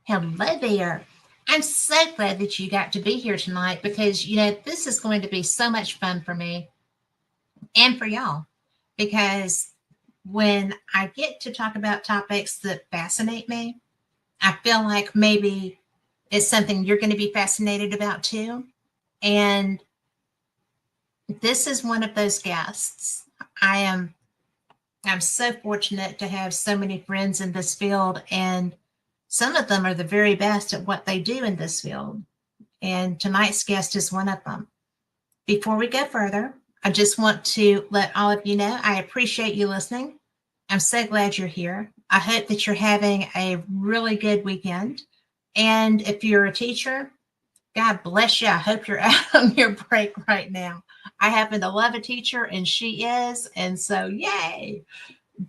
Hello there. I'm so glad that you got to be here tonight because, this is going to be so much fun for me and for y'all. Because when I get to talk about topics that fascinate me, I feel like maybe it's something you're going to be fascinated about too. And this is one of those guests. I'm so fortunate to have so many friends in this field, and some of them are the very best at what they do in this field. And tonight's guest is one of them. Before we go further, I just want to let all of you know I appreciate you listening. I'm so glad you're here. I hope that you're having a really good weekend. And if you're a teacher, God bless you. I hope you're out on your break right now. I happen to love a teacher, and she is. And so, yay.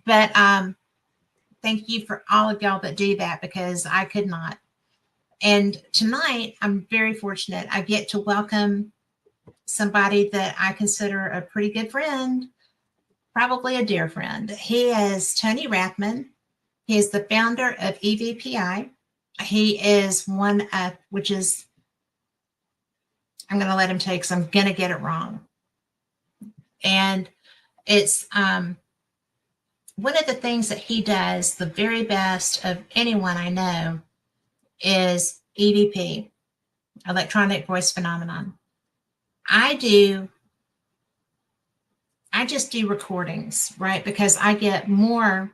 But thank you for all of y'all that do that, because I could not. And tonight, I'm very fortunate. I get to welcome somebody that I consider a pretty good friend, probably a dear friend. He is Tony Rathman. He is the founder of EVPI. He is one of, which is, I'm going to let him take, because I'm going to get it wrong. And it's one of the things that he does the very best of anyone I know is EVP, electronic voice phenomenon. I just do recordings, right? Because I get more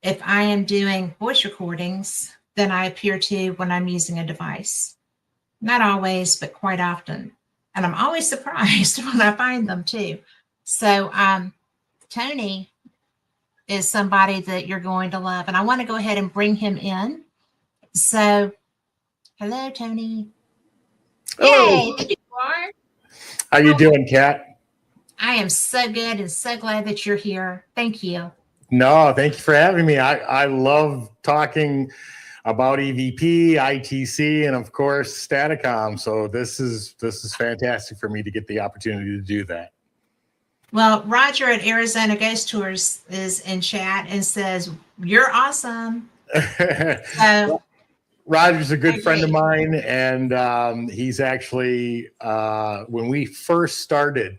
if I am doing voice recordings than I appear to when I'm using a device. Not always, but quite often. And I'm always surprised when I find them too. So Tony is somebody that you're going to love. And I want to go ahead and bring him in. So, hello, Tony. Hello. Yay, there you are. How you doing, Kat? I am so good and so glad that you're here. Thank you. No, thank you for having me. I love talking about EVP, ITC, and of course Staticom. So this is fantastic for me to get the opportunity to do that. Well, Roger at Arizona Ghost Tours is in chat and says, "You're awesome." So, Roger's a good friend of mine, and he's actually when we first started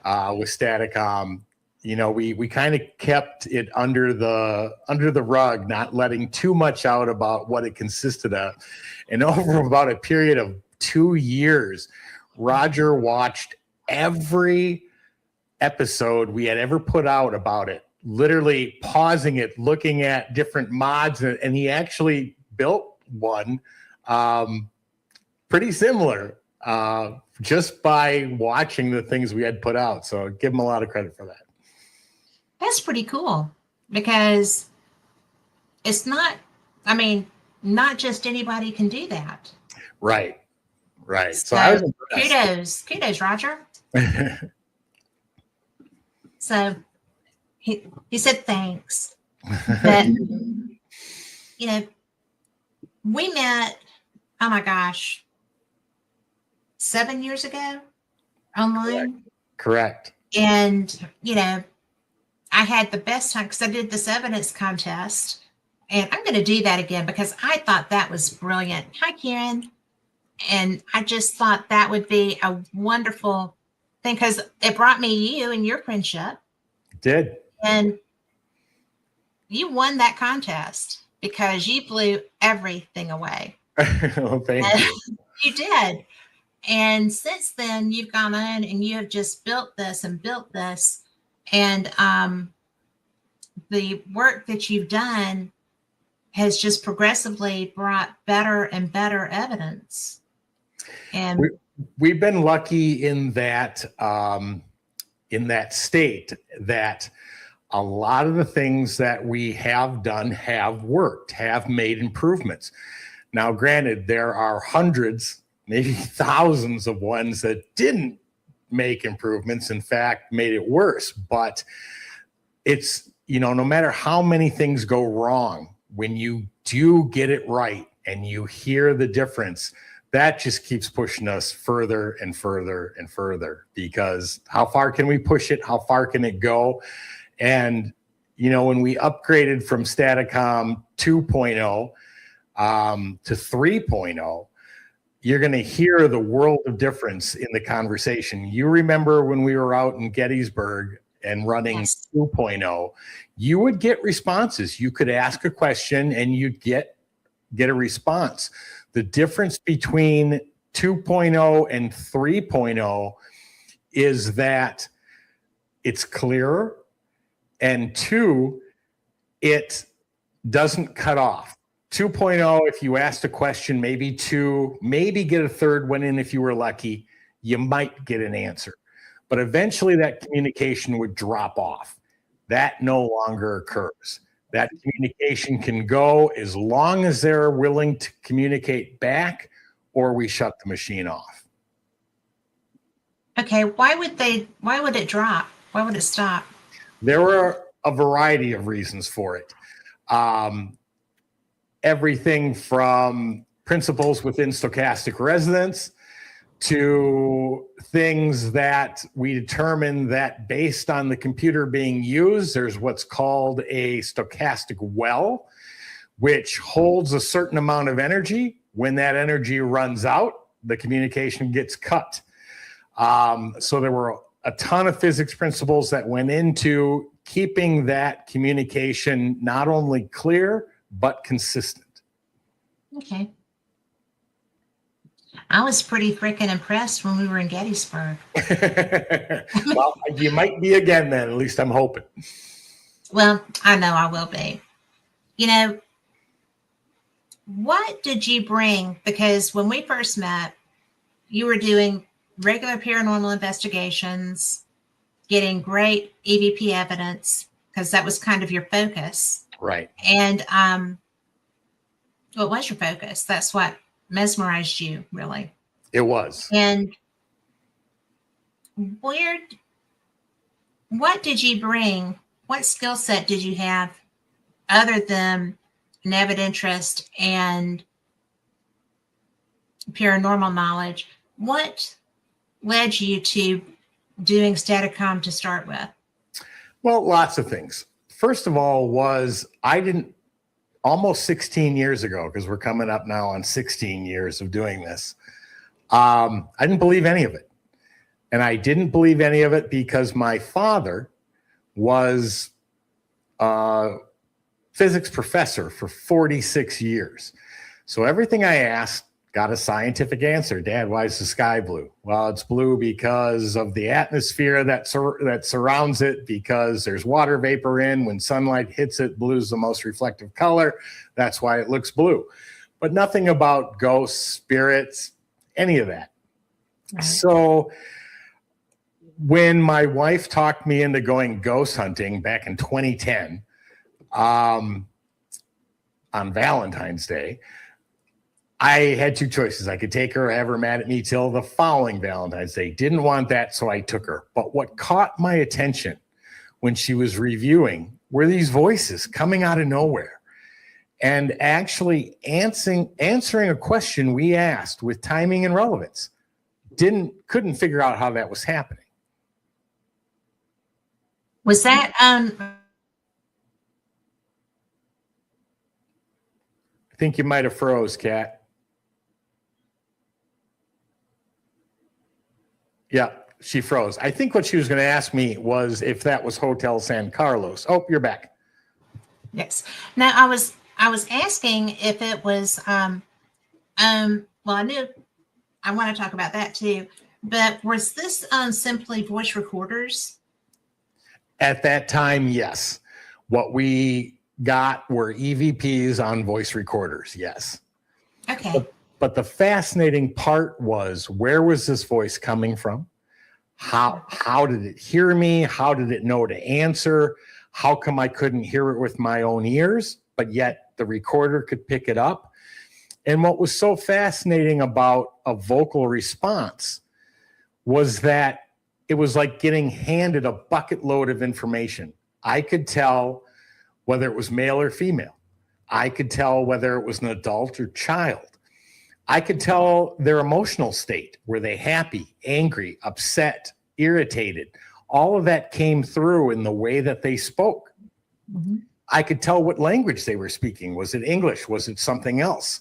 with Staticom, we kind of kept it under the rug, not letting too much out about what it consisted of. And over about a period of 2 years, Roger watched every episode we had ever put out about it, literally pausing it, looking at different mods, and he actually built one pretty similar just by watching the things we had put out. So give him a lot of credit for that. That's pretty cool, because it's not just anybody can do that. Right. So I was impressed. Kudos, Roger. So he said thanks. But we met, oh my gosh, 7 years ago online. Correct. And I had the best time because I did this evidence contest, and I'm going to do that again because I thought that was brilliant. Hi, Karen. And I just thought that would be a wonderful thing because it brought me you and your friendship. It did. And you won that contest because you blew everything away. Well, thank you. You did. And since then, you've gone on and you have just built this and built this. And the work that you've done has just progressively brought better and better evidence. And we've been lucky in that state that a lot of the things that we have done have worked, have made improvements. Now, granted, there are hundreds, maybe thousands of ones that didn't make improvements, in fact, made it worse. But it's, no matter how many things go wrong, when you do get it right and you hear the difference, that just keeps pushing us further and further and further, because how far can we push it? How far can it go? And, when we upgraded from Staticom 2.0, to 3.0, you're going to hear the world of difference in the conversation. You remember when we were out in Gettysburg and running Yes. 2.0, you would get responses. You could ask a question and you'd get a response. The difference between 2.0 and 3.0 is that it's clearer, and 2, it doesn't cut off. 2.0, if you asked a question, maybe 2, maybe get a third one in if you were lucky, you might get an answer. But eventually that communication would drop off. That no longer occurs. That communication can go as long as they're willing to communicate back, or we shut the machine off. Okay, why would it drop? Why would it stop? There were a variety of reasons for it. Everything from principles within stochastic resonance to things that we determined that based on the computer being used, there's what's called a stochastic well, which holds a certain amount of energy. When that energy runs out, the communication gets cut. So there were a ton of physics principles that went into keeping that communication not only clear, but consistent. Okay. I was pretty freaking impressed when we were in Gettysburg. Well, you might be again then, at least I'm hoping. Well, I know I will be. You know, what did you bring? Because when we first met, you were doing regular paranormal investigations, getting great EVP evidence, because that was kind of your focus. Right. And what was your focus? That's what mesmerized you, really. It was. And what did you bring? What skill set did you have other than an avid interest and paranormal knowledge? What led you to doing Staticom to start with? Well, lots of things. First of all was almost 16 years ago, because we're coming up now on 16 years of doing this. I didn't believe any of it. And I didn't believe any of it because my father was a physics professor for 46 years. So everything I asked got a scientific answer. Dad, why is the sky blue? Well, it's blue because of the atmosphere that surrounds it, because there's water vapor in. When sunlight hits it, blue is the most reflective color. That's why it looks blue. But nothing about ghosts, spirits, any of that. Right. So when my wife talked me into going ghost hunting back in 2010, on Valentine's Day, I had two choices. I could take her or have her mad at me till the following Valentine's Day. Didn't want that, so I took her. But what caught my attention when she was reviewing were these voices coming out of nowhere and actually answering a question we asked with timing and relevance. Couldn't figure out how that was happening. Was that I think you might have froze, Kat. Yeah, she froze. I think what she was going to ask me was if that was Hotel San Carlos. Oh, you're back. Yes. Now I was asking if it was well, I knew I want to talk about that too, but was this simply voice recorders? At that time, yes. What we got were EVPs on voice recorders, yes. Okay. But the fascinating part was, where was this voice coming from? How did it hear me? How did it know to answer? How come I couldn't hear it with my own ears, but yet the recorder could pick it up? And what was so fascinating about a vocal response was that it was like getting handed a bucket load of information. I could tell whether it was male or female. I could tell whether it was an adult or child. I could tell their emotional state. Were they happy, angry, upset, irritated? All of that came through in the way that they spoke. Mm-hmm. I could tell what language they were speaking. Was it English? Was it something else?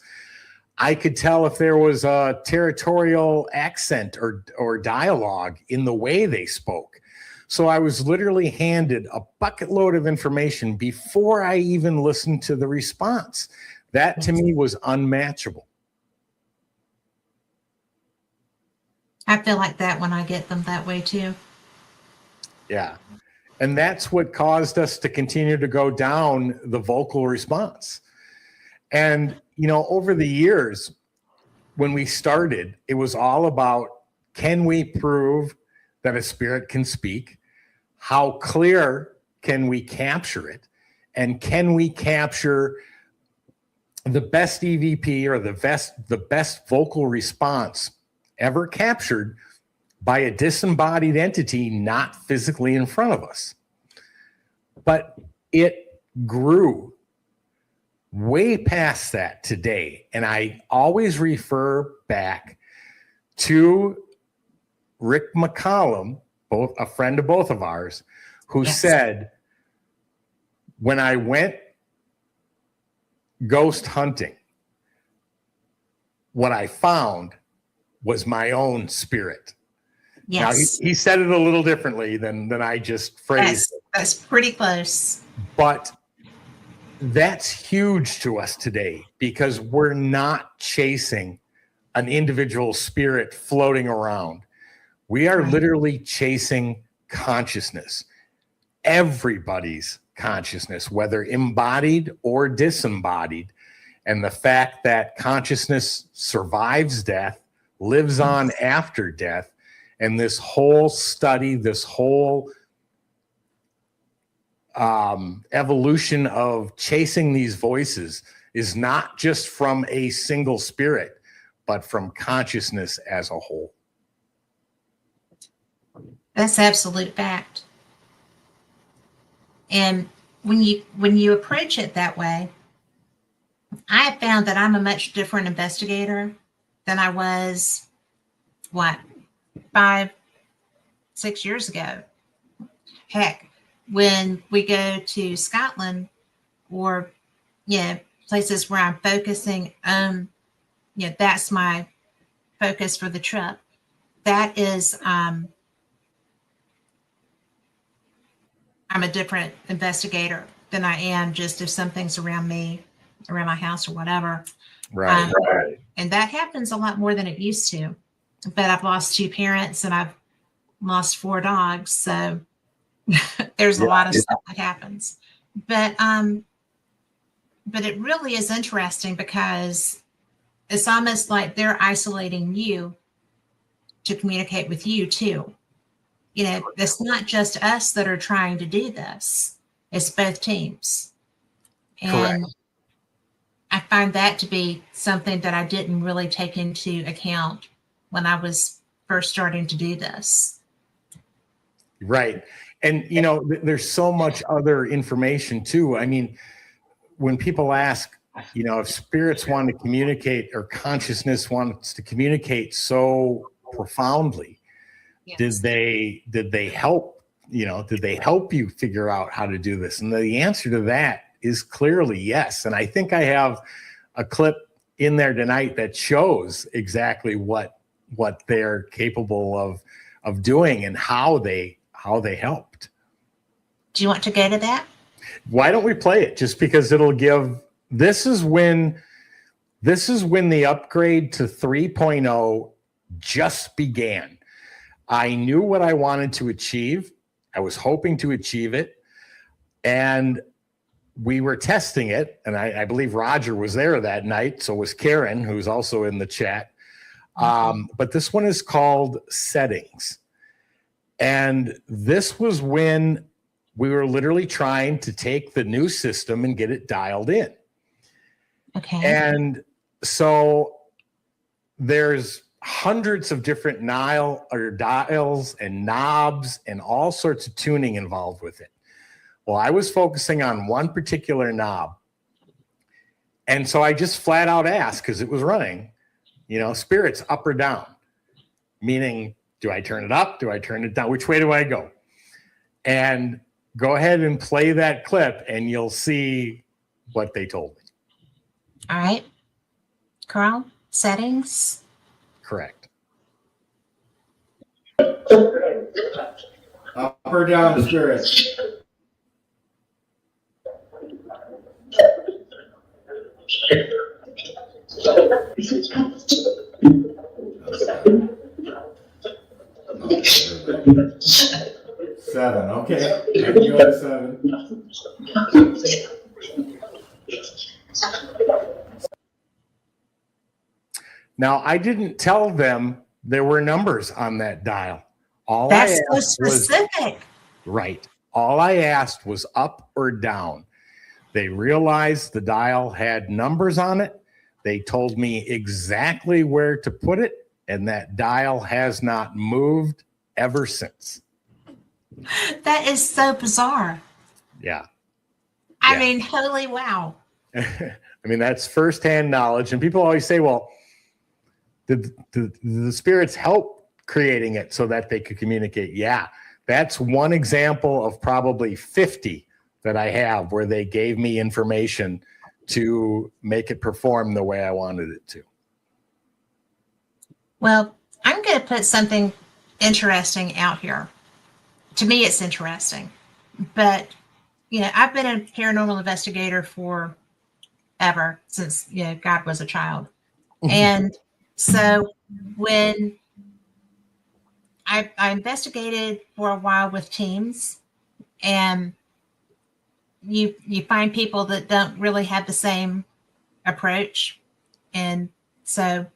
I could tell if there was a territorial accent or dialogue in the way they spoke. So I was literally handed a bucket load of information before I even listened to the response. That to me was unmatchable. I feel like that when I get them that way too. Yeah. And that's what caused us to continue to go down the vocal response. And, you know, over the years, when we started, it was all about, can we prove that a spirit can speak? How clear can we capture it? And can we capture the best EVP or the best vocal response ever captured by a disembodied entity not physically in front of us? But it grew way past that today. And I always refer back to Rick McCollum, a friend of both of ours, who said, when I went ghost hunting, what I found was my own spirit. Yes. Now, he said it a little differently than I just phrased it. That's pretty close. But that's huge to us today because we're not chasing an individual spirit floating around. We are literally chasing consciousness, everybody's consciousness, whether embodied or disembodied. And the fact that consciousness survives death, lives on after death, and this whole study, this whole evolution of chasing these voices is not just from a single spirit, but from consciousness as a whole. That's absolute fact. And when you approach it that way, I have found that I'm a much different investigator than I was, 5-6 years ago. Heck, when we go to Scotland or, places where I'm focusing, that's my focus for the trip. That is, I'm a different investigator than I am just if something's around me, around my house or whatever. Right. And that happens a lot more than it used to. But I've lost 2 parents and I've lost 4 dogs. So there's a lot of stuff that happens. But it really is interesting because it's almost like they're isolating you to communicate with you too. It's not just us that are trying to do this. It's both teams. And correct. I find that to be something that I didn't really take into account when I was first starting to do this. Right. And, there's so much other information too. I mean, when people ask, if spirits want to communicate or consciousness wants to communicate so profoundly, did they help, did they help you figure out how to do this? And the answer to that is clearly yes. And I think I have a clip in there tonight that shows exactly what they're capable of doing and how they helped. Do you want to go to that? Why don't we play it? Just because it'll give, this is when the upgrade to 3.0 just began. I knew what I wanted to achieve. I was hoping to achieve it. And we were testing it. And I believe Roger was there that night. So was Karen, who's also in the chat. But this one is called Settings. And this was when we were literally trying to take the new system and get it dialed in. Okay. And so there's hundreds of different dials and knobs and all sorts of tuning involved with it. Well, I was focusing on one particular knob. And so I just flat out asked, because it was running, spirits up or down, meaning, do I turn it up? Do I turn it down? Which way do I go? And go ahead and play that clip and you'll see what they told me. All right. Carl, settings. Correct. Up or down, spirits? Seven. Okay. I can go to 7. Now, I didn't tell them there were numbers on that dial. That's so specific. Right. All I asked was up or down. They realized the dial had numbers on it. They told me exactly where to put it, and that dial has not moved ever since. That is so bizarre. Yeah. I mean, holy wow. I mean, that's firsthand knowledge. And people always say, well, did the spirits help creating it so that they could communicate? Yeah. That's one example of probably 50 that I have where they gave me information to make it perform the way I wanted it to. Well, I'm going to put something interesting out here. To me, it's interesting. But, you know, I've been a paranormal investigator for ever since, you know, God was a child. And so when I investigated for a while with teams, and you find people that don't really have the same approach. And so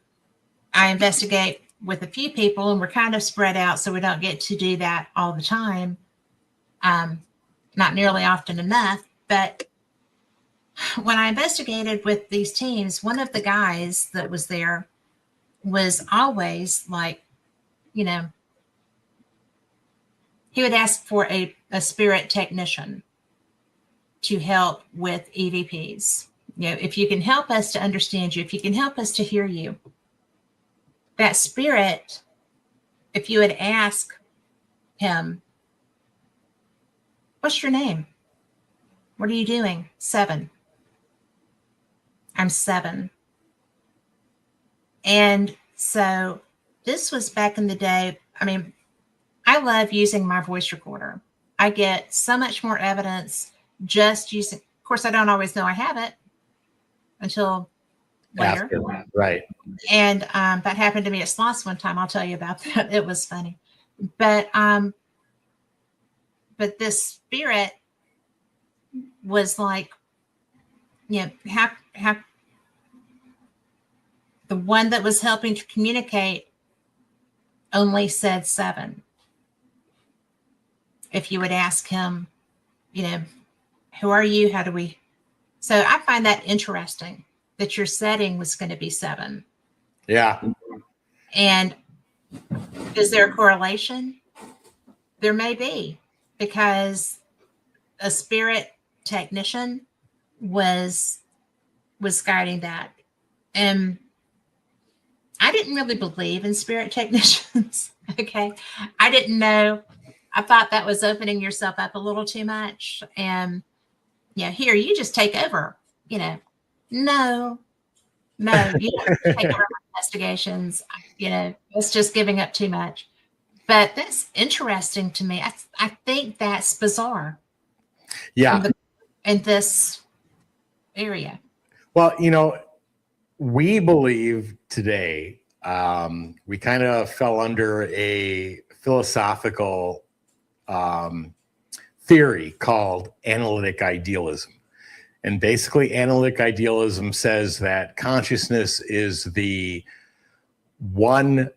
I investigate with a few people, and we're kind of spread out, so we don't get to do that all the time. Not nearly often enough. But when I investigated with these teams, one of the guys that was there was always like, you know, he would ask for a spirit technician to help with EVPs. You know, if you can help us to understand you, if you can help us to hear you, that spirit, if you would ask him, what's your name? What are you doing? 7. I'm 7. And so this was back in the day. I mean, I love using my voice recorder. I get so much more evidence just using, of course, I don't always know I have it until later. Right. And that happened to me at Sloss one time. I'll tell you about that. It was funny. But this spirit was like, you know, have the one that was helping to communicate only said 7. If you would ask him, you know, who are you? How do we? So I find that interesting that your setting was going to be 7. Yeah. And is there a correlation? There may be, because a spirit technician was guiding that. And I didn't really believe in spirit technicians. Okay. I didn't know. I thought that was opening yourself up a little too much. And yeah, here, you just take over, you know. No, you don't take over investigations. You know, it's just giving up too much. But that's interesting to me. I think that's bizarre. Yeah. In this area. Well, you know, we believe today, we kind of fell under a philosophical theory called analytic idealism. And basically, analytic idealism says that consciousness is the one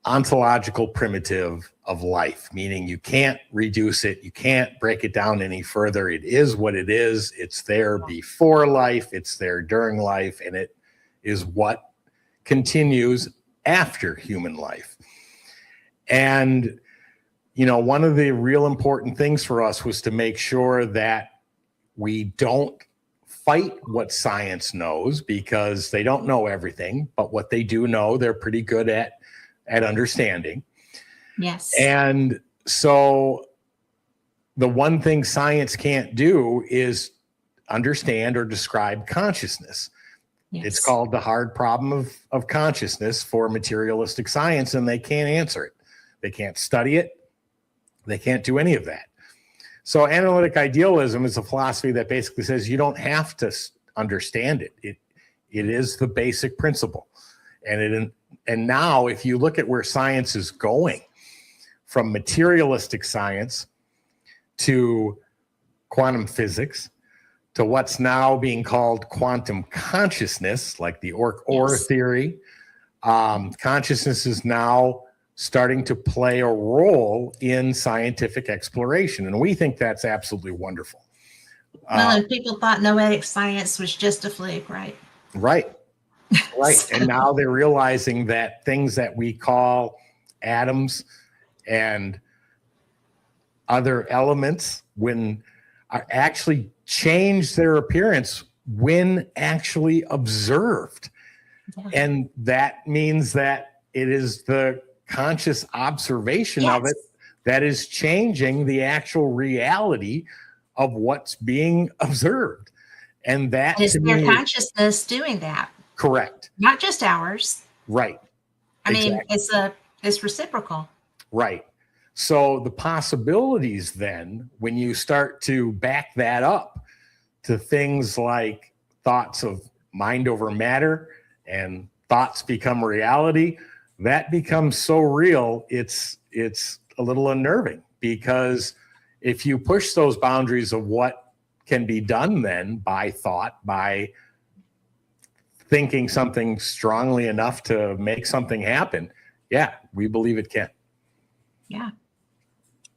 ontological primitive of life, meaning you can't reduce it, you can't break it down any further. It is what it is. It's there before life, it's there during life, and it is what continues after human life. And, you know, one of the real important things for us was to make sure that we don't fight what science knows, because they don't know everything, but what they do know, they're pretty good at understanding. Yes. And so the one thing science can't do is understand or describe consciousness. Yes. It's called the hard problem of consciousness for materialistic science, and they can't answer it. They can't study it. They can't do any of that. So analytic idealism is a philosophy that basically says you don't have to understand it. It is the basic principle. And now if you look at where science is going, from materialistic science to quantum physics to what's now being called quantum consciousness, like the OR theory, consciousness is now starting to play a role in scientific exploration. And we think that's absolutely wonderful. Well, and people thought noetic science was just a fluke, right? Right. Right. And now they're realizing that things that we call atoms and other elements are actually change their appearance when actually observed. Yeah. And that means that it is the conscious observation of it that is changing the actual reality of what's being observed. And that is their consciousness doing that. Correct. Not just ours. Right. I mean, it's reciprocal. Right. So the possibilities then, when you start to back that up to things like thoughts of mind over matter and thoughts become reality, that becomes so real, it's a little unnerving, because if you push those boundaries of what can be done then by thought, by thinking something strongly enough to make something happen, yeah, we believe it can. Yeah.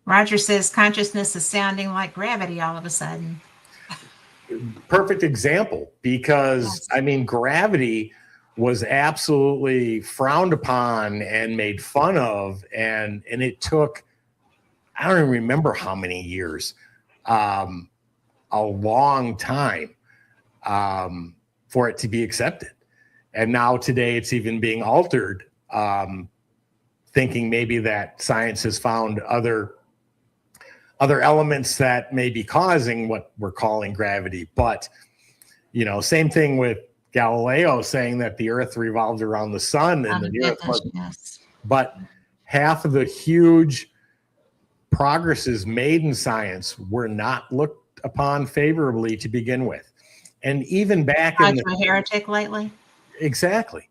Roger says consciousness is sounding like gravity all of a sudden. Perfect example, because yes. I mean, gravity was absolutely frowned upon and made fun of, and it took, I don't even remember how many years, a long time for it to be accepted. And now today it's even being altered, thinking maybe that science has found other elements that may be causing what we're calling gravity. But, same thing with Galileo saying that the earth revolved around the sun and the earth was, yes. But half of the huge progresses made in science were not looked upon favorably to begin with. And even back in a heretic lately. Exactly.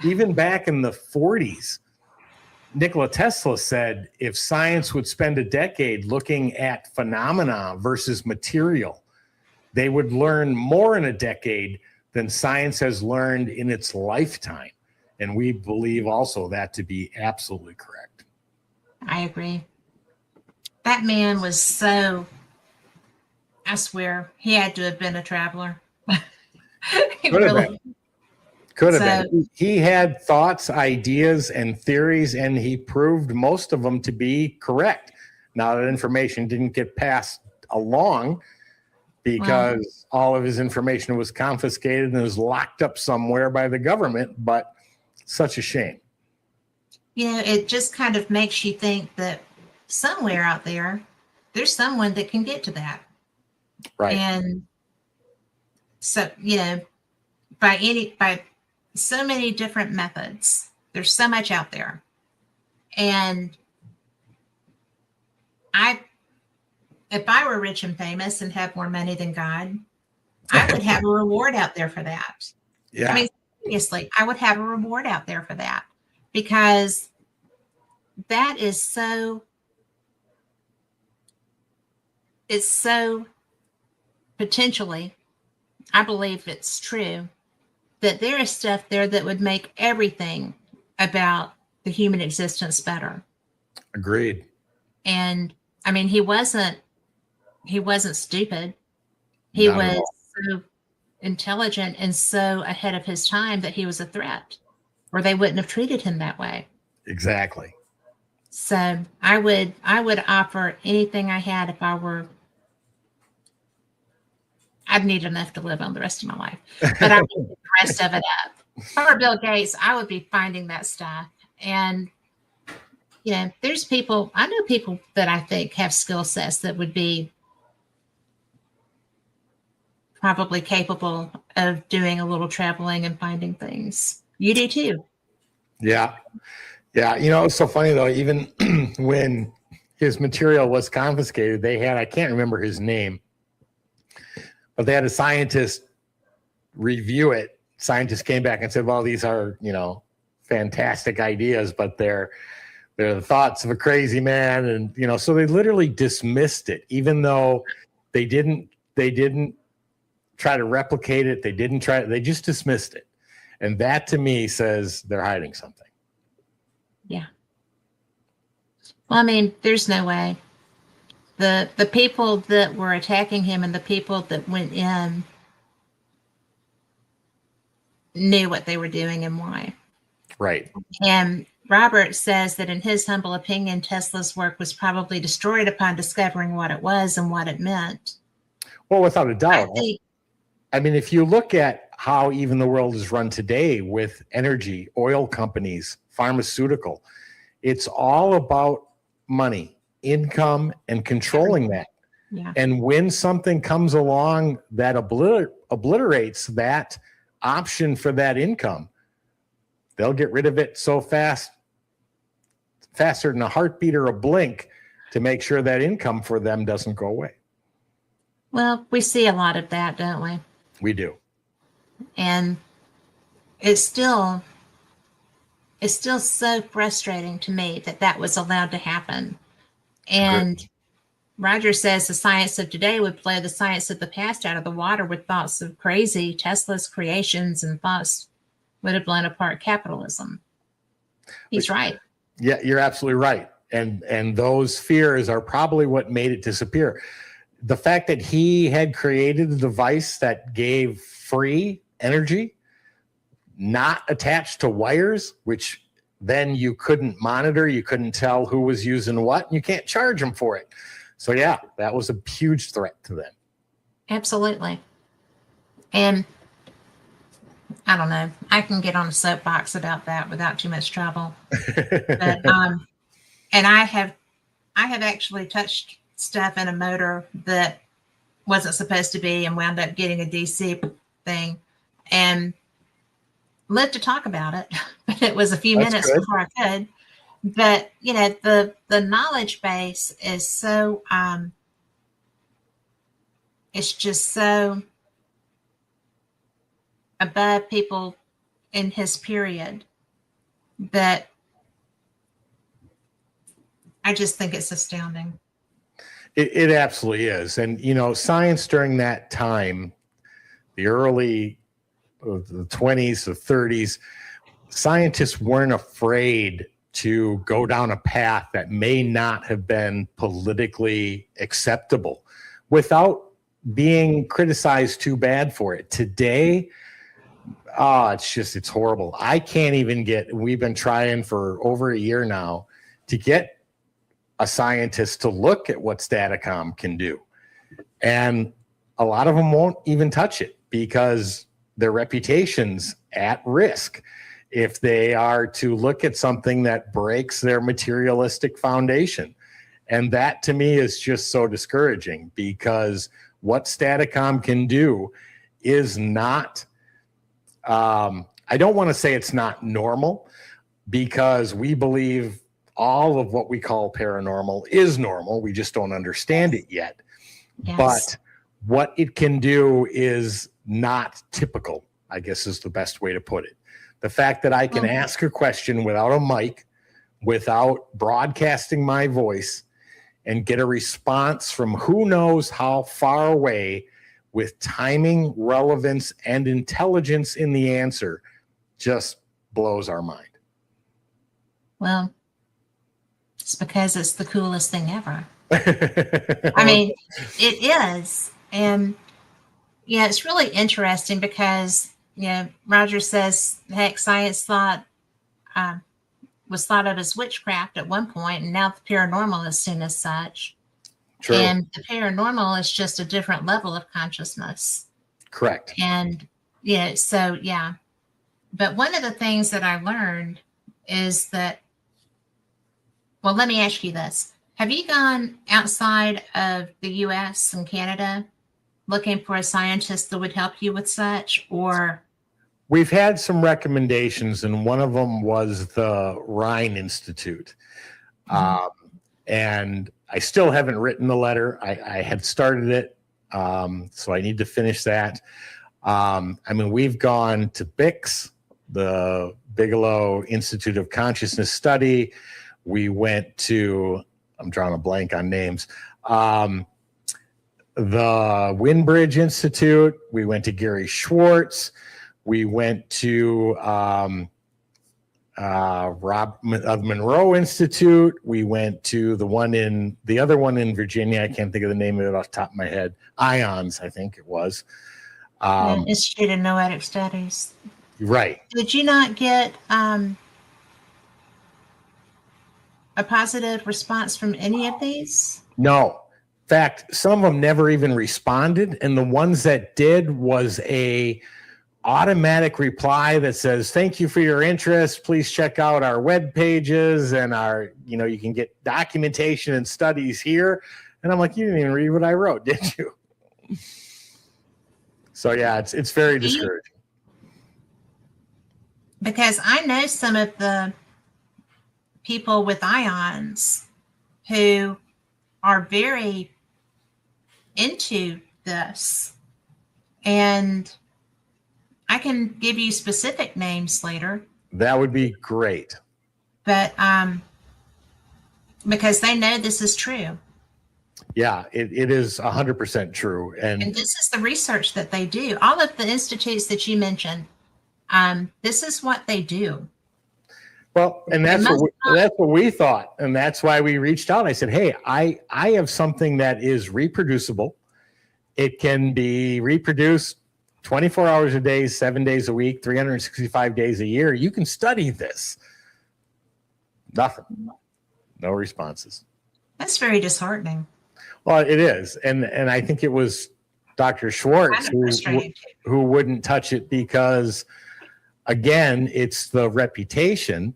Even back in the 40s, Nikola Tesla said if science would spend a decade looking at phenomena versus material, they would learn more in a decade than science has learned in its lifetime. And we believe also that to be absolutely correct. I agree. That man was so, I swear, he had to have been a traveler. Could have been. He had thoughts, ideas, and theories, and he proved most of them to be correct. Now, that information didn't get passed along because all of his information was confiscated and was locked up somewhere by the government, but such a shame. It just kind of makes you think that somewhere out there, there's someone that can get to that. Right. And so, by so many different methods, there's so much out there. And if I were rich and famous and have more money than God, I would have a reward out there for that. Yeah. I mean, seriously, I would have a reward out there for that, because that is it's so potentially, I believe it's true, that there is stuff there that would make everything about the human existence better. Agreed. And I mean, he wasn't stupid. He was so intelligent and so ahead of his time that he was a threat, or they wouldn't have treated him that way. Exactly. So I would offer anything I had if I were, I'd need enough to live on the rest of my life, but I would give the rest of it up. If I were Bill Gates, I would be finding that stuff. And, there's people, I know people that I think have skill sets that would be probably capable of doing a little traveling and finding things. You do too. Yeah. Yeah. It's so funny though, even when his material was confiscated, they had, I can't remember his name, but they had a scientist review it. Scientists came back and said, well, these are, fantastic ideas, but they're the thoughts of a crazy man. And, so they literally dismissed it, even though they didn't try to replicate it. They just dismissed it. And that to me says they're hiding something. Yeah. Well, I mean, there's no way. The people that were attacking him and the people that went in knew what they were doing and why. Right. And Robert says that in his humble opinion, Tesla's work was probably destroyed upon discovering what it was and what it meant. Well, without a doubt. I mean, if you look at how even the world is run today with energy, oil companies, pharmaceutical, it's all about money, income, and controlling that. Yeah. And when something comes along that obliterates that option for that income, they'll get rid of it so fast, faster than a heartbeat or a blink, to make sure that income for them doesn't go away. Well, we see a lot of that, don't we? We do. And it's still so frustrating to me that was allowed to happen. And Good. Roger says the science of today would blow the science of the past out of the water with thoughts of crazy Tesla's creations, and thoughts would have blown apart capitalism. He's right. Yeah, you're absolutely right. And those fears are probably what made it disappear. The fact that he had created a device that gave free energy, not attached to wires, which then you couldn't monitor, you couldn't tell who was using what, and you can't charge them for it. So yeah, that was a huge threat to them. Absolutely. And I don't know, I can get on a soapbox about that without too much trouble. But and I have actually touched stuff in a motor that wasn't supposed to be, and wound up getting a DC thing, and lived to talk about it. But it was a few minutes before I could. But the knowledge base is so it's just so above people in his period that I just think it's astounding. It absolutely is. And, science during that time, the early the 20s, the 30s, scientists weren't afraid to go down a path that may not have been politically acceptable without being criticized too bad for it. Today, it's horrible. I can't even we've been trying for over a year now to get a scientist to look at what Staticom can do. And a lot of them won't even touch it because their reputation's at risk if they are to look at something that breaks their materialistic foundation. And that to me is just so discouraging, because what Staticom can do is not, I don't want to say it's not normal, because we believe all of what we call paranormal is normal. We just don't understand it yet. Yes. But what it can do is not typical, I guess is the best way to put it. The fact that I can ask a question without a mic, without broadcasting my voice, and get a response from who knows how far away, with timing, relevance, and intelligence in the answer, just blows our mind. Well, it's because it's the coolest thing ever. I mean, it is. And it's really interesting because, Roger says, heck, science was thought of as witchcraft at one point, and now the paranormal is seen as such. True. And the paranormal is just a different level of consciousness. Correct. And but one of the things that I learned is that Well, let me ask you this. Have you gone outside of the US and Canada looking for a scientist that would help you with such, or? We've had some recommendations, and one of them was the Rhine Institute. And I still haven't written the letter. I had started it, so I need to finish that. I mean, we've gone to BICS, the Bigelow Institute of Consciousness Study. We went to, I'm drawing a blank on names, the Windbridge Institute. We went to Gary Schwartz. We went to Monroe Institute. We went to the other one in Virginia. I can't think of the name of it off the top of my head. IONS, I think it was. Institute of Noetic Studies. Right. Did you not get a positive response from any of these? No. In fact, some of them never even responded, and the ones that did was a automatic reply that says, "Thank you for your interest. Please check out our web pages and our, you can get documentation and studies here." And I'm like, you didn't even read what I wrote, did you? So yeah, it's very discouraging. Because I know some of the people with IONS who are very into this, and I can give you specific names later. That would be great. But because they know this is true. Yeah, it is 100% true. And this is the research that they do. All of the institutes that you mentioned, this is what they do. Well, and that's what we thought. And that's why we reached out. I said, hey, I have something that is reproducible. It can be reproduced 24 hours a day, 7 days a week, 365 days a year. You can study this. Nothing. No responses. That's very disheartening. Well, it is. And I think it was Dr. Schwartz who wouldn't touch it because, again, it's the reputation.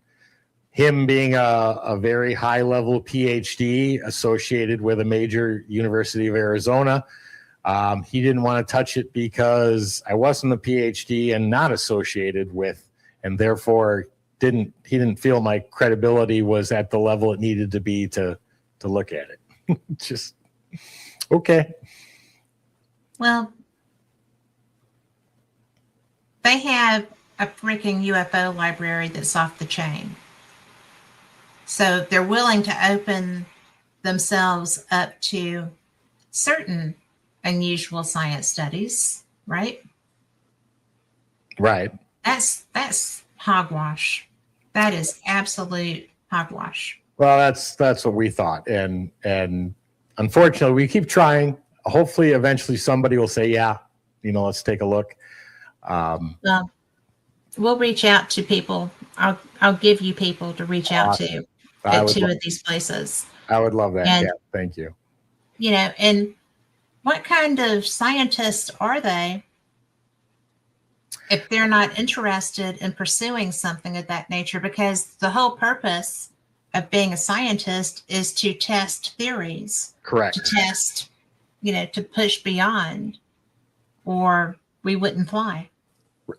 Him being a very high-level PhD associated with a major University of Arizona, he didn't want to touch it because I wasn't a PhD and not associated with, and therefore he didn't feel my credibility was at the level it needed to be to look at it. Just okay. Well, they have a freaking UFO library that's off the chain. So they're willing to open themselves up to certain unusual science studies, right? Right. That's hogwash. That is absolute hogwash. Well, that's what we thought. And unfortunately, we keep trying. Hopefully, eventually somebody will say, yeah, let's take a look. Well, we'll reach out to people. I'll give you people to reach out to at two of these places. I would love that. And, yeah, thank you. And what kind of scientists are they if they're not interested in pursuing something of that nature? Because the whole purpose of being a scientist is to test theories. Correct. To test, to push beyond, or we wouldn't fly.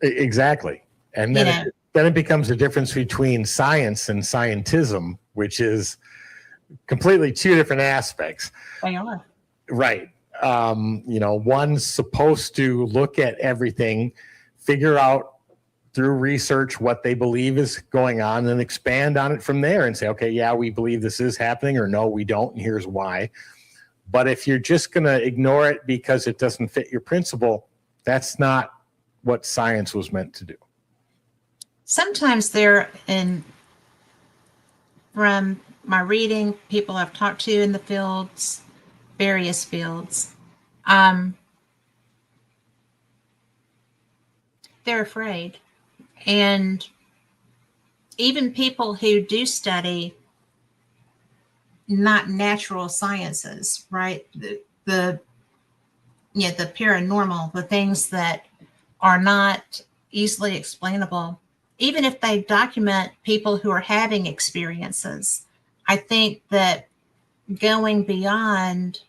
Exactly. And then it becomes a difference between science and scientism, which is completely two different aspects. They are. Right. One's supposed to look at everything, figure out through research what they believe is going on, and expand on it from there and say, okay, yeah, we believe this is happening, or no, we don't, and here's why. But if you're just going to ignore it because it doesn't fit your principle, that's not what science was meant to do. Sometimes from my reading, people I've talked to in the fields, various fields, they're afraid. And even people who do study not natural sciences, right? The paranormal, the things that are not easily explainable, even if they document people who are having experiences, I think that going beyond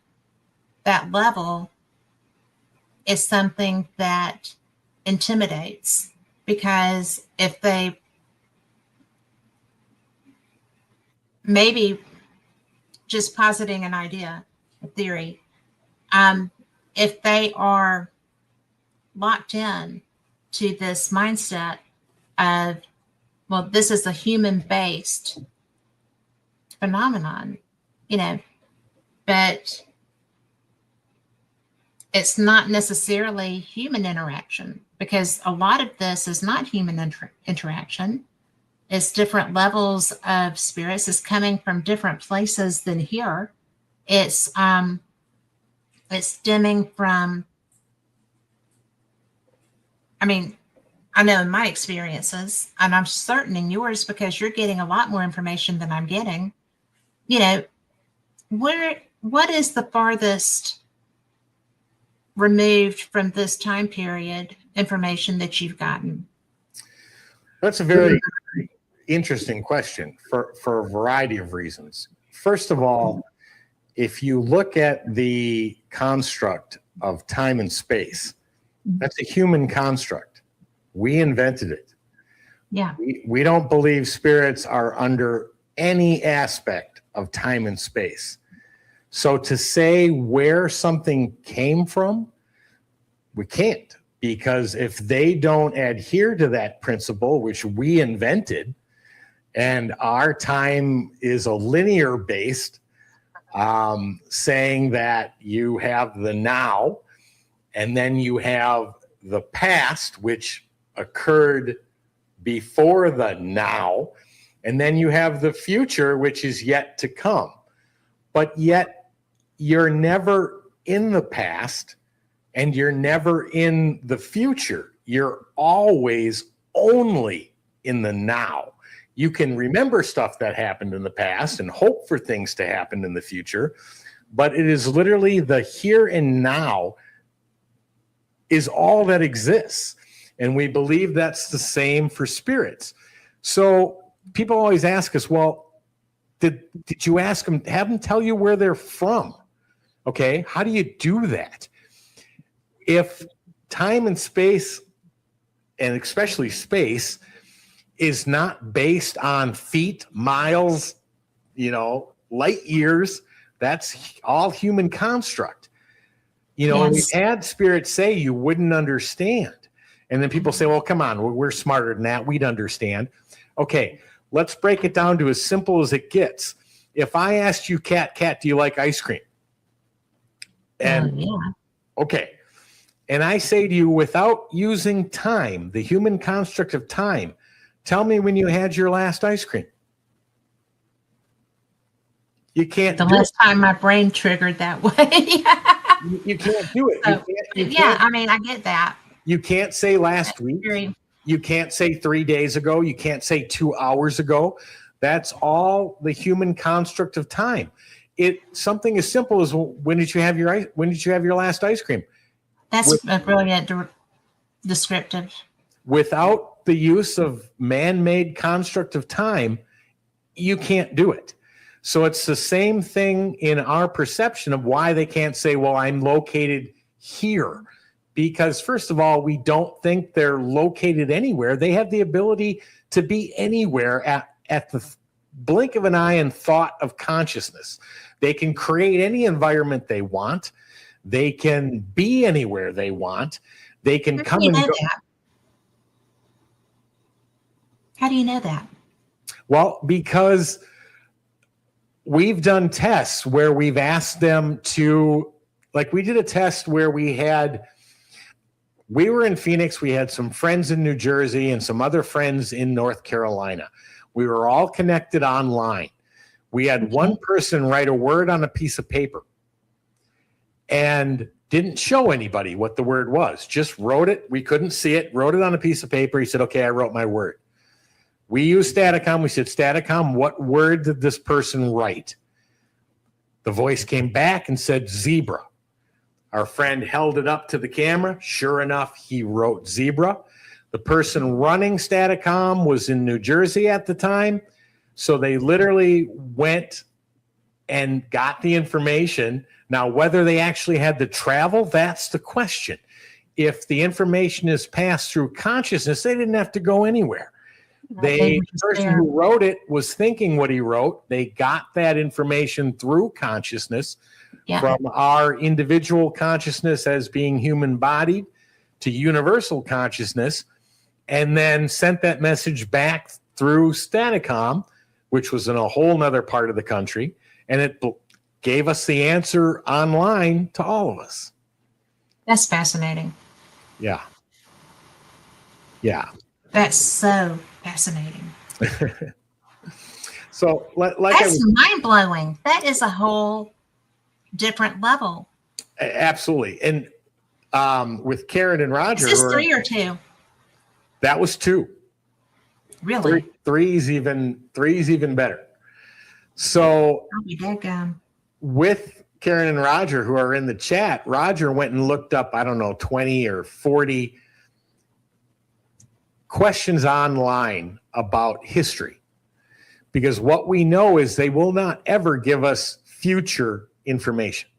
that level is something that intimidates, because if they maybe just positing an idea, a theory, if they are locked in to this mindset of, well, this is a human-based phenomenon, but it's not necessarily human interaction, because a lot of this is not human interaction. It's different levels of spirits. It's coming from different places than here. It's stemming from, I know in my experiences, and I'm certain in yours, because you're getting a lot more information than I'm getting, what is the farthest removed from this time period information that you've gotten? That's a very interesting question for a variety of reasons. First of all, if you look at the construct of time and space, that's a human construct. We invented it. Yeah. We don't believe spirits are under any aspect of time and space. So to say where something came from, we can't, because if they don't adhere to that principle, which we invented, and our time is a linear based, saying that you have the now, and then you have the past, which occurred before the now, and then you have the future, which is yet to come. But yet you're never in the past and you're never in the future. You're always only in the now. You can remember stuff that happened in the past and hope for things to happen in the future, but it is literally the here and now is all that exists. And we believe that's the same for spirits. So people always ask us, well, did you ask them, have them tell you where they're from? Okay, how do you do that? If time and space, and especially space, is not based on feet, miles, light years, that's all human construct. And we've had spirits say you wouldn't understand. And then people say, well, come on, we're smarter than that. We'd understand. Okay, let's break it down to as simple as it gets. If I asked you, Kat, do you like ice cream? And yeah. Okay. And I say to you, without using time, the human construct of time, tell me when you had your last ice cream. You can't. The last time my brain triggered that way. You can't do it. So, I get that. You can't say last week. You can't say 3 days ago. You can't say 2 hours ago. That's all the human construct of time. Something as simple as when did you have your last ice cream? That's a brilliant descriptive. Without the use of man-made construct of time, you can't do it. So it's the same thing in our perception of why they can't say, well, I'm located here. Because first of all, we don't think they're located anywhere. They have the ability to be anywhere at the blink of an eye and thought of consciousness. They can create any environment they want. They can be anywhere they want. They can come and go. How do you know that? Well, because we've done tests where we've asked them to, like we did a test where we were in Phoenix, we had some friends in New Jersey and some other friends in North Carolina. We were all connected online. We had one person write a word on a piece of paper and didn't show anybody what the word was, just wrote it. We couldn't see it, wrote it on a piece of paper. He said, okay, I wrote my word. We used Staticom. We said, Staticom, what word did this person write? The voice came back and said, zebra. Our friend held it up to the camera. Sure enough, he wrote zebra. The person running Staticom was in New Jersey at the time. So they literally went and got the information. Now, whether they actually had to travel, that's the question. If the information is passed through consciousness, they didn't have to go anywhere. The person who wrote it was thinking what he wrote. They got that information through consciousness, from our individual consciousness as being human bodied to universal consciousness, and then sent that message back through Staticom, which was in a whole nother part of the country. And it gave us the answer online to all of us. That's fascinating. Yeah. Yeah. That's so fascinating. So, that's mind-blowing. That is a whole different level. Absolutely. And with Karen and Roger. Is this 3 or 2? That was 2. Really? Three's even better. So with Karen and Roger, who are in the chat, Roger went and looked up, I don't know, 20 or 40 questions online about history. Because what we know is they will not ever give us future information.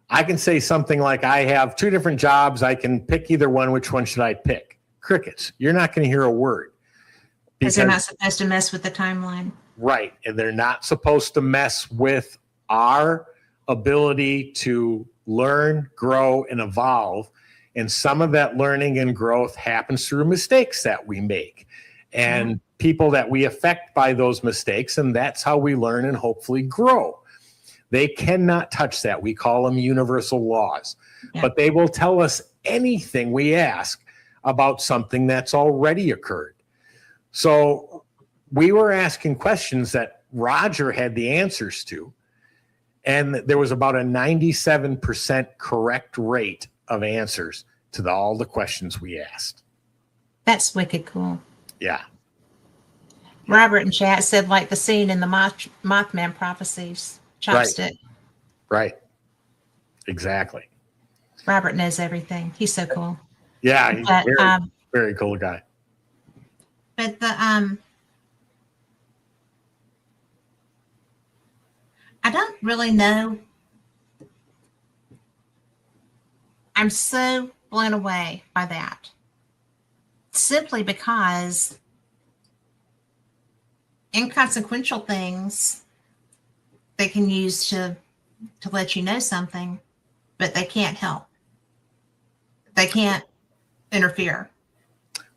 I can say something like, I have 2 different jobs. I can pick either one. Which one should I pick? Crickets. You're not going to hear a word. Because they're not supposed to mess with the timeline. Right. And they're not supposed to mess with our ability to learn, grow, and evolve. And some of that learning and growth happens through mistakes that we make and people that we affect by those mistakes. And that's how we learn and hopefully grow. They cannot touch that. We call them universal laws. But they will tell us anything we ask about something that's already occurred. So we were asking questions that Roger had the answers to, and there was about a 97% correct rate of answers to all the questions we asked. That's wicked cool. Yeah. Robert in chat said, like the scene in the Mothman prophecies, chopstick. Right. Exactly. Robert knows everything. He's so cool. Yeah, he's very cool guy. But the I don't really know. I'm so blown away by that. Simply because inconsequential things they can use to let you know something, but they can't help. They can't interfere.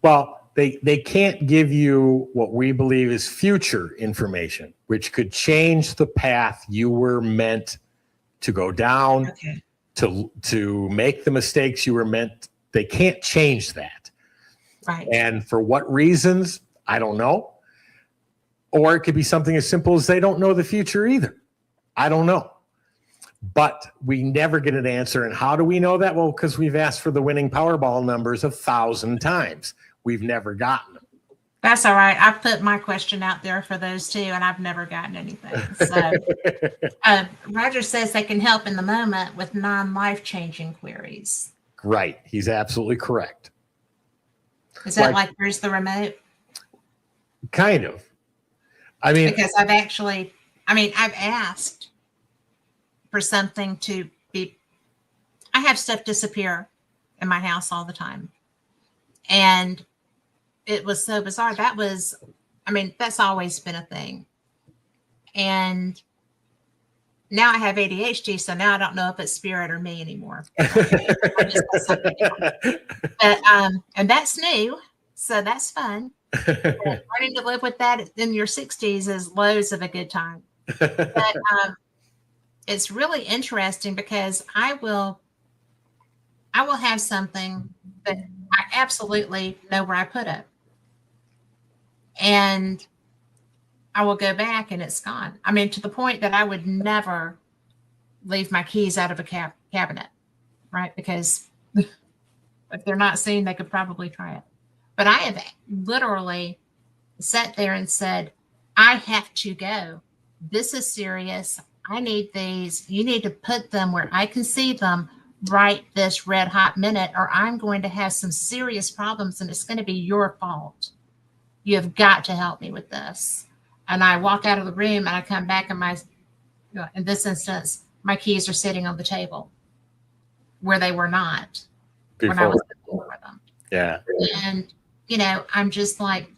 Well, they can't give you what we believe is future information, which could change the path you were meant to go down, to make the mistakes you were meant. They can't change that. Right. And for what reasons, I don't know. Or it could be something as simple as they don't know the future either. I don't know. But we never get an answer. And how do we know that? Well, because we've asked for the winning Powerball numbers 1,000 times. We've never gotten them. That's all right. I put my question out there for those too, and I've never gotten anything. So Roger says they can help in the moment with non-life-changing queries. Right. He's absolutely correct. Is that like where's the remote? Kind of. I mean, because I've asked for something to be, I have stuff disappear in my house all the time. And it was so bizarre. That's always been a thing. And now I have ADHD, so now I don't know if it's spirit or me anymore. And that's new, so that's fun. Learning to live with that in your 60s is loads of a good time. But it's really interesting because I will have something that I absolutely know where I put it. And I will go back and it's gone. I mean, to the point that I would never leave my keys out of a cabinet, right? Because if they're not seen, they could probably try it. But I have literally sat there and said, I have to go. This is serious. I need these. You need to put them where I can see them right this red hot minute, or I'm going to have some serious problems and it's going to be your fault. You have got to help me with this. and I walk out of the room and I come back and in this instance, my keys are sitting on the table where they were not when I was looking for them. Yeah. And, I'm just like,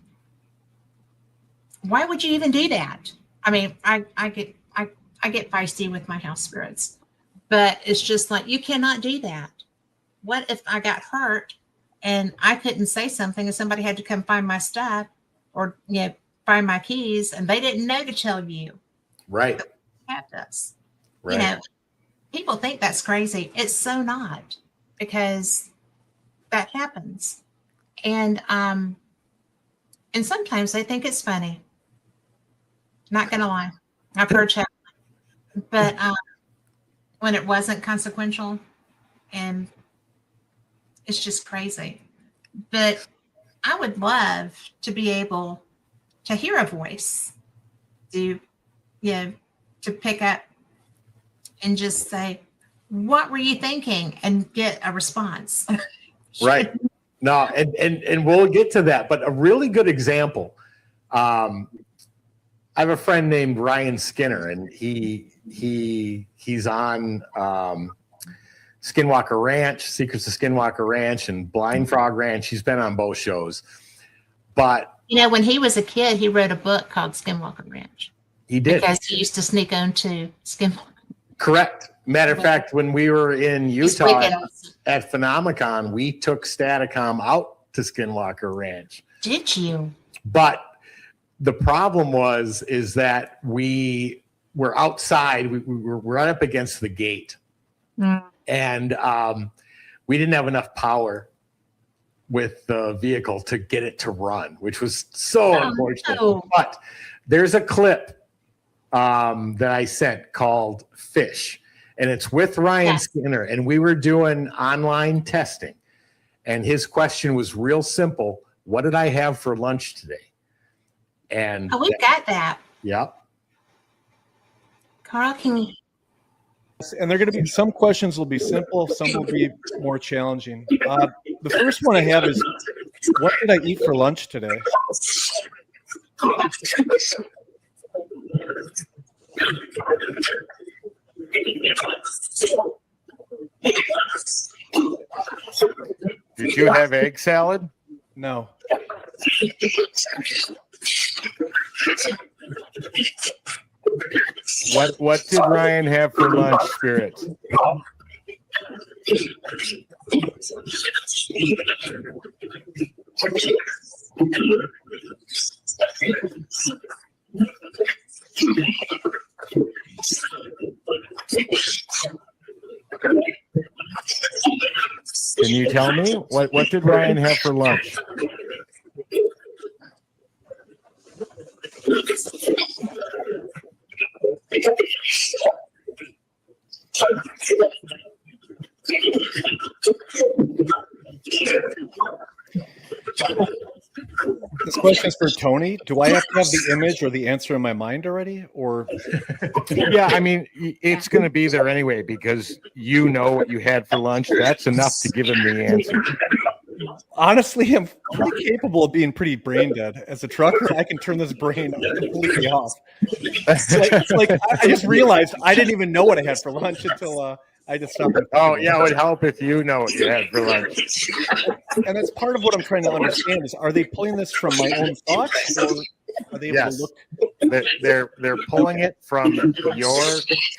why would you even do that? I mean, I get feisty with my house spirits, but it's just like, you cannot do that. What if I got hurt and I couldn't say something and somebody had to come find my stuff or, find my keys and they didn't know to tell you. Right. Have this. Right. People think that's crazy. It's so not, because that happens. And sometimes they think it's funny. Not gonna lie. I've heard chat, but when it wasn't consequential, and it's just crazy. But I would love to be able to hear a voice, to pick up and just say, what were you thinking? And get a response. Right. No, and we'll get to that. But a really good example. I have a friend named Ryan Skinner, and he's on Skinwalker Ranch, Secrets of Skinwalker Ranch, and Blind Frog Ranch. He's been on both shows. But when he was a kid, he wrote a book called Skinwalker Ranch. He did. Because he used to sneak onto Skinwalker. Correct. Matter of fact, when we were in Utah at Phenomicon, we took Staticom out to Skinwalker Ranch. Did you? But the problem is that we were outside. We were right up against the gate. And we didn't have enough power with the vehicle to get it to run, which was so unfortunate. No. But there's a clip that I sent called Fish, and it's with Ryan Skinner, and we were doing online testing, and his question was real simple: what did I have for lunch today? And we got that. Yep. Carl, can you? And they're going to be, some questions will be simple, some will be more challenging. The first one I have is, what did I eat for lunch today? Did you have egg salad? No. What did Ryan have for lunch, Spirit? Can you tell me what did Ryan have for lunch? This question is for Tony. Do I have to have the image or the answer in my mind already? Or yeah, I mean, it's going to be there anyway because you know what you had for lunch. That's enough to give him the answer. Honestly, I'm pretty capable of being pretty brain dead. As a trucker, I can turn this brain completely off. It's like I just realized I didn't even know what I had for lunch until I just stopped. Oh, yeah, it would help if you know what you had for lunch. And that's part of what I'm trying to understand is, are they pulling this from my own thoughts, or are they able to look? They're pulling it from your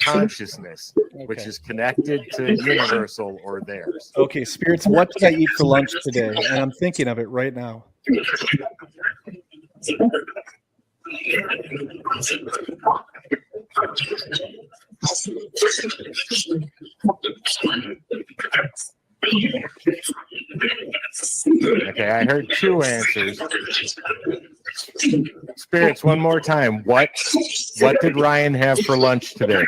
consciousness, which is connected to universal or theirs. Okay, spirits, what did I eat for lunch today? And I'm thinking of it right now. Okay, I heard two answers. Spirits, one more time. What did Ryan have for lunch today?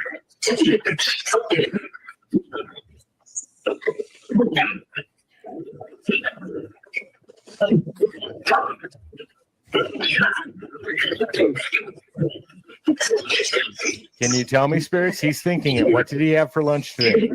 Can you tell me, Spirits? He's thinking it. What did he have for lunch today?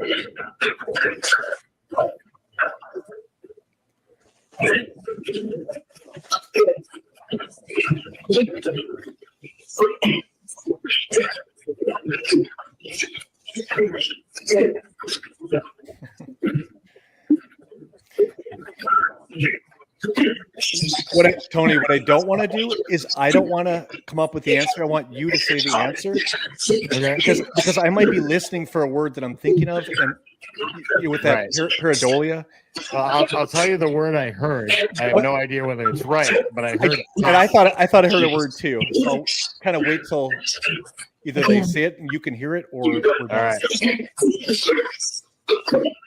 Tony, what I don't want to do is I don't want to come up with the answer. I want you to say the answer, because I might be listening for a word that I'm thinking of, and with that pareidolia. I'll tell you the word I heard. I have no idea whether it's right, but I heard. And I thought I heard a word too. So I'll kind of wait till either they say it and you can hear it, or we're done. All right.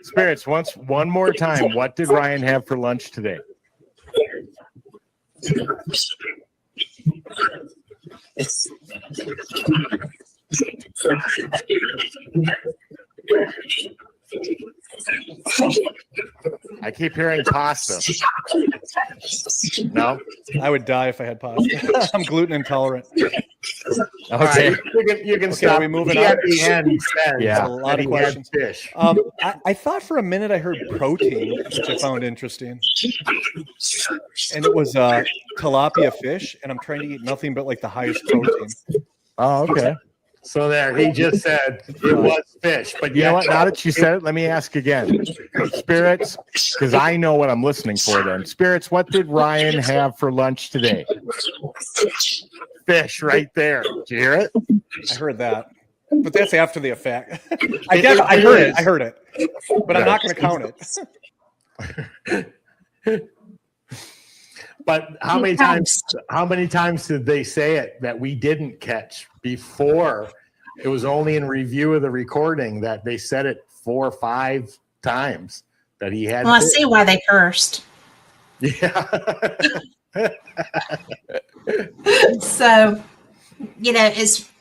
Spirits, one more time. What did Ryan have for lunch today? I keep hearing pasta. No? I would die if I had pasta. I'm gluten intolerant. Okay. You can stop. Are we moving on? At the end, Yeah, a lot of questions. Fish. I thought for a minute I heard protein, which I found interesting. And it was tilapia fish, and I'm trying to eat nothing but like the highest protein. Oh, okay. So there, he just said it was fish. But you know what? Now that you said it, let me ask again. Spirits, because I know what I'm listening for then. Spirits, what did Ryan have for lunch today? Fish right there. Did you hear it? I heard that. But that's after the effect. I heard it. But I'm not going to count it. But how many times did they say it that we didn't catch before? It was only in review of the recording that they said it 4 or 5 times that he had. Well, I see why they cursed. Yeah. So,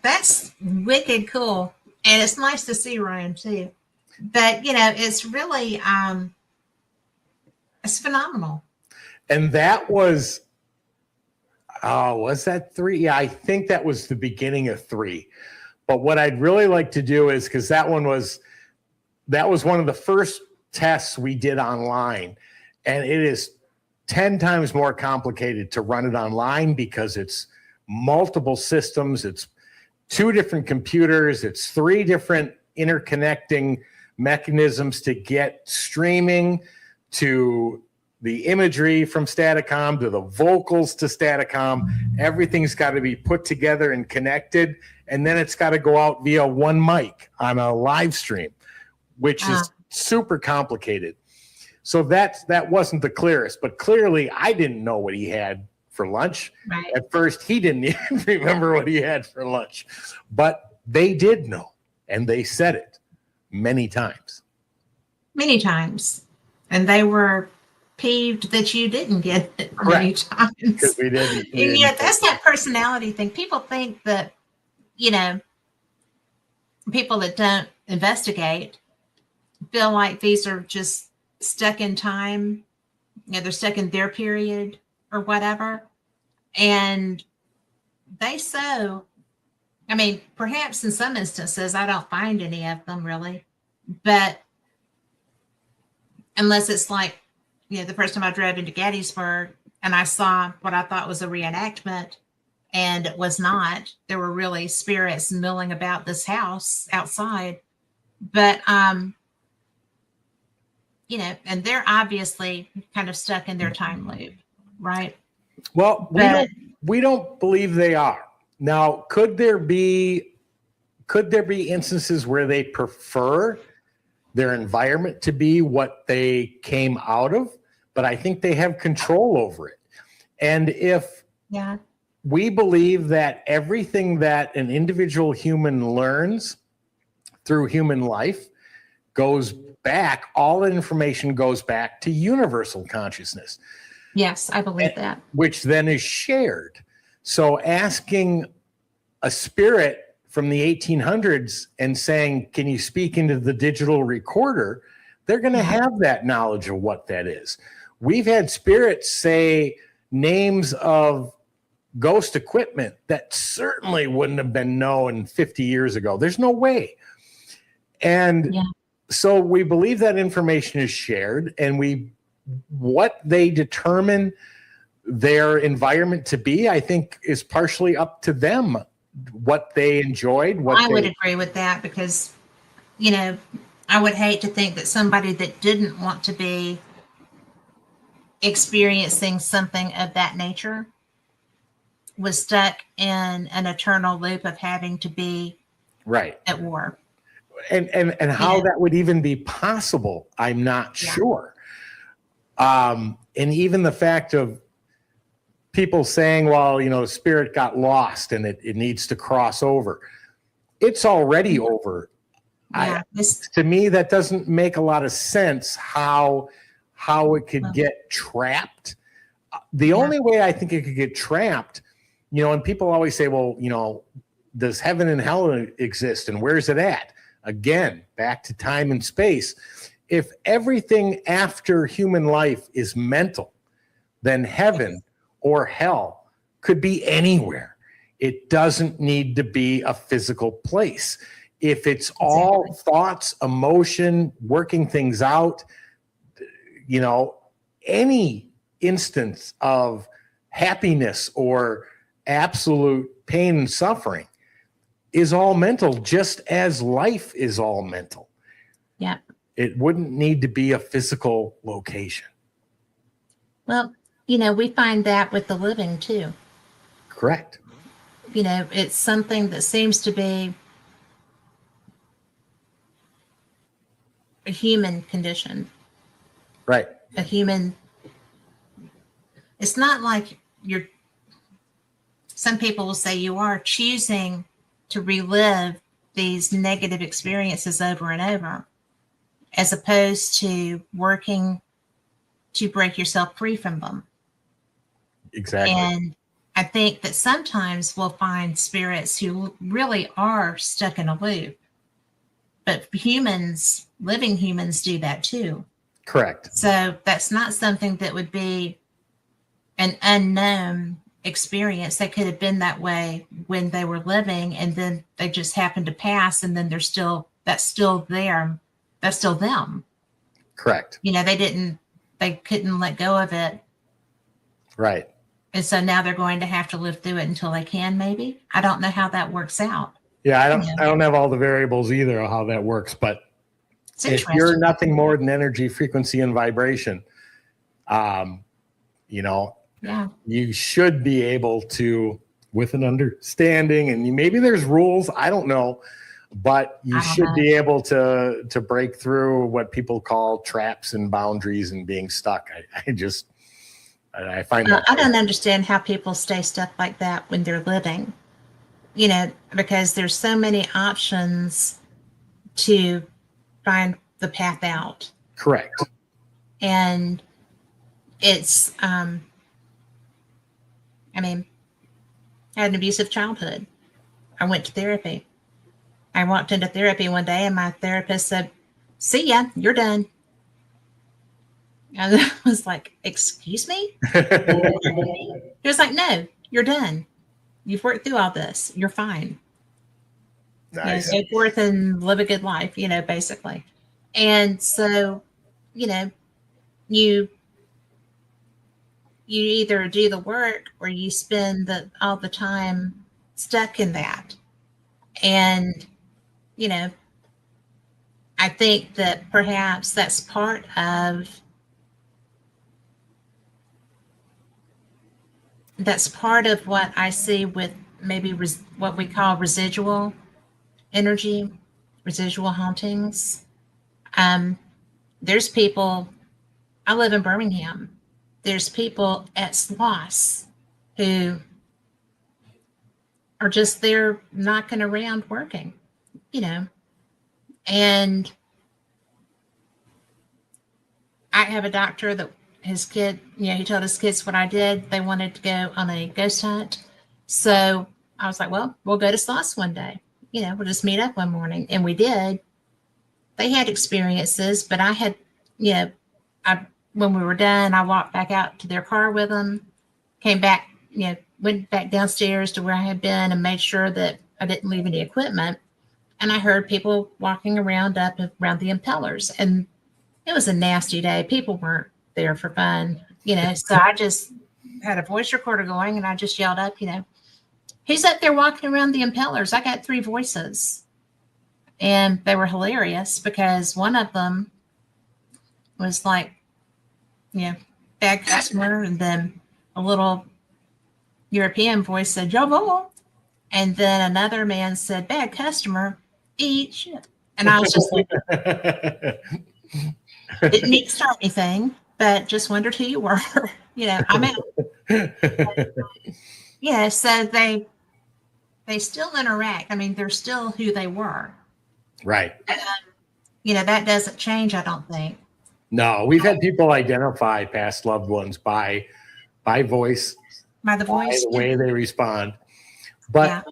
that's wicked cool. And it's nice to see Ryan too. But, it's really, it's phenomenal. And that was that 3? Yeah, I think that was the beginning of 3. But what I'd really like to do is, because that was one of the first tests we did online. And it is 10 times more complicated to run it online because it's multiple systems. It's 2 different computers. It's 3 different interconnecting mechanisms to get streaming to the imagery from Staticom to the vocals to Staticom. Everything's got to be put together and connected. And then it's got to go out via one mic on a live stream, which is super complicated. So that wasn't the clearest, but clearly I didn't know what he had for lunch. Right. At first, he didn't even remember what he had for lunch, but they did know, and they said it many times. Many times. And they were peeved that you didn't get it many times. Because we didn't. And that's that personality thing. People think that, people that don't investigate feel like these are just stuck in time. They're stuck in their period or whatever. And perhaps in some instances, I don't find any of them really, but unless it's like, the first time I drove into Gettysburg and I saw what I thought was a reenactment, and it was not. There were really spirits milling about this house outside. But, and they're obviously kind of stuck in their time loop, right? Well, we don't believe they are. Now, could there be instances where they prefer their environment to be what they came out of? But I think they have control over it. And if we believe that everything that an individual human learns through human life goes back, all the information goes back to universal consciousness. Yes, I believe that. Which then is shared. So asking a spirit from the 1800s and saying, can you speak into the digital recorder? They're going to have that knowledge of what that is. We've had spirits say names of ghost equipment that certainly wouldn't have been known 50 years ago. There's no way. And so we believe that information is shared, and what they determine their environment to be, I think, is partially up to them what they enjoyed. I would agree with that because, you know, I would hate to think that somebody that didn't want to be experiencing something of that nature was stuck in an eternal loop of having to be right at war. And how that would even be possible, I'm not sure. And even the fact of people saying, well, you know, spirit got lost and it needs to cross over. It's already over. Yeah, to me, that doesn't make a lot of sense how it could get trapped. The only way I think it could get trapped, you know, and people always say, well, you know, does heaven and hell exist and where's it at? Again, back to time and space. If everything after human life is mental, then heaven or hell could be anywhere. It doesn't need to be a physical place. If it's all thoughts, emotion, working things out, you know, any instance of happiness or absolute pain and suffering is all mental, just as life is all mental. Yeah. It wouldn't need to be a physical location. Well, you know, we find that with the living too. Correct. You know, it's something that seems to be a human condition. Right. A human. It's not like some people will say you are choosing to relive these negative experiences over and over, as opposed to working to break yourself free from them. Exactly. And I think that sometimes we'll find spirits who really are stuck in a loop, but humans, living humans, do that too. Correct. So that's not something that would be an unknown experience. They could have been that way when they were living, and then they just happened to pass, and then that's still there. That's still them. Correct. You know, they couldn't let go of it. Right. And so now they're going to have to live through it until they can, maybe. I don't know how that works out. Yeah, I don't have all the variables either of how that works, but if you're nothing more than energy, frequency, and vibration, you know, you should be able to, with an understanding, and maybe there's rules, I don't know, but you should be able to break through what people call traps and boundaries and being stuck. I find that I don't understand how people stay stuck like that when they're living, you know, because there's so many options to find the path out. Correct. And it's, I mean, I had an abusive childhood. I went to therapy. I walked into therapy one day and my therapist said, "See ya, you're done." And I was like, "Excuse me?" He was like, "No, you're done. You've worked through all this. You're fine. Nice. You know, go forth and live a good life," you know, basically. And so, you know, you either do the work or you spend all the time stuck in that. And, you know, I think that perhaps that's part of what I see with maybe what we call residual energy, residual hauntings. There's people, I live in Birmingham. There's people at Sloss who are just there knocking around working, you know. And I have a doctor that his kid, you know, he told his kids what I did. They wanted to go on a ghost hunt. So I was like, well, we'll go to Sloss one day. You know, we'll just meet up one morning. And we did. They had experiences, but I had, you know, when we were done, I walked back out to their car with them, came back, you know, went back downstairs to where I had been and made sure that I didn't leave any equipment. And I heard people walking around up around the impellers. And it was a nasty day. People weren't there for fun, you know. So I just had a voice recorder going and I just yelled up, you know, Who's up there walking around the impellers? I got 3 voices. And they were hilarious because one of them was like, bad customer. And then a little European voice said, Jawohl. And then another man said, bad customer, eat shit. And I was just like, didn't need to start anything, but just wondered who you were. I'm out. So they still interact. I mean, they're still who they were. Right. That doesn't change, I don't think. No, we've had people identify past loved ones by voice, By the voice, by the way they respond. But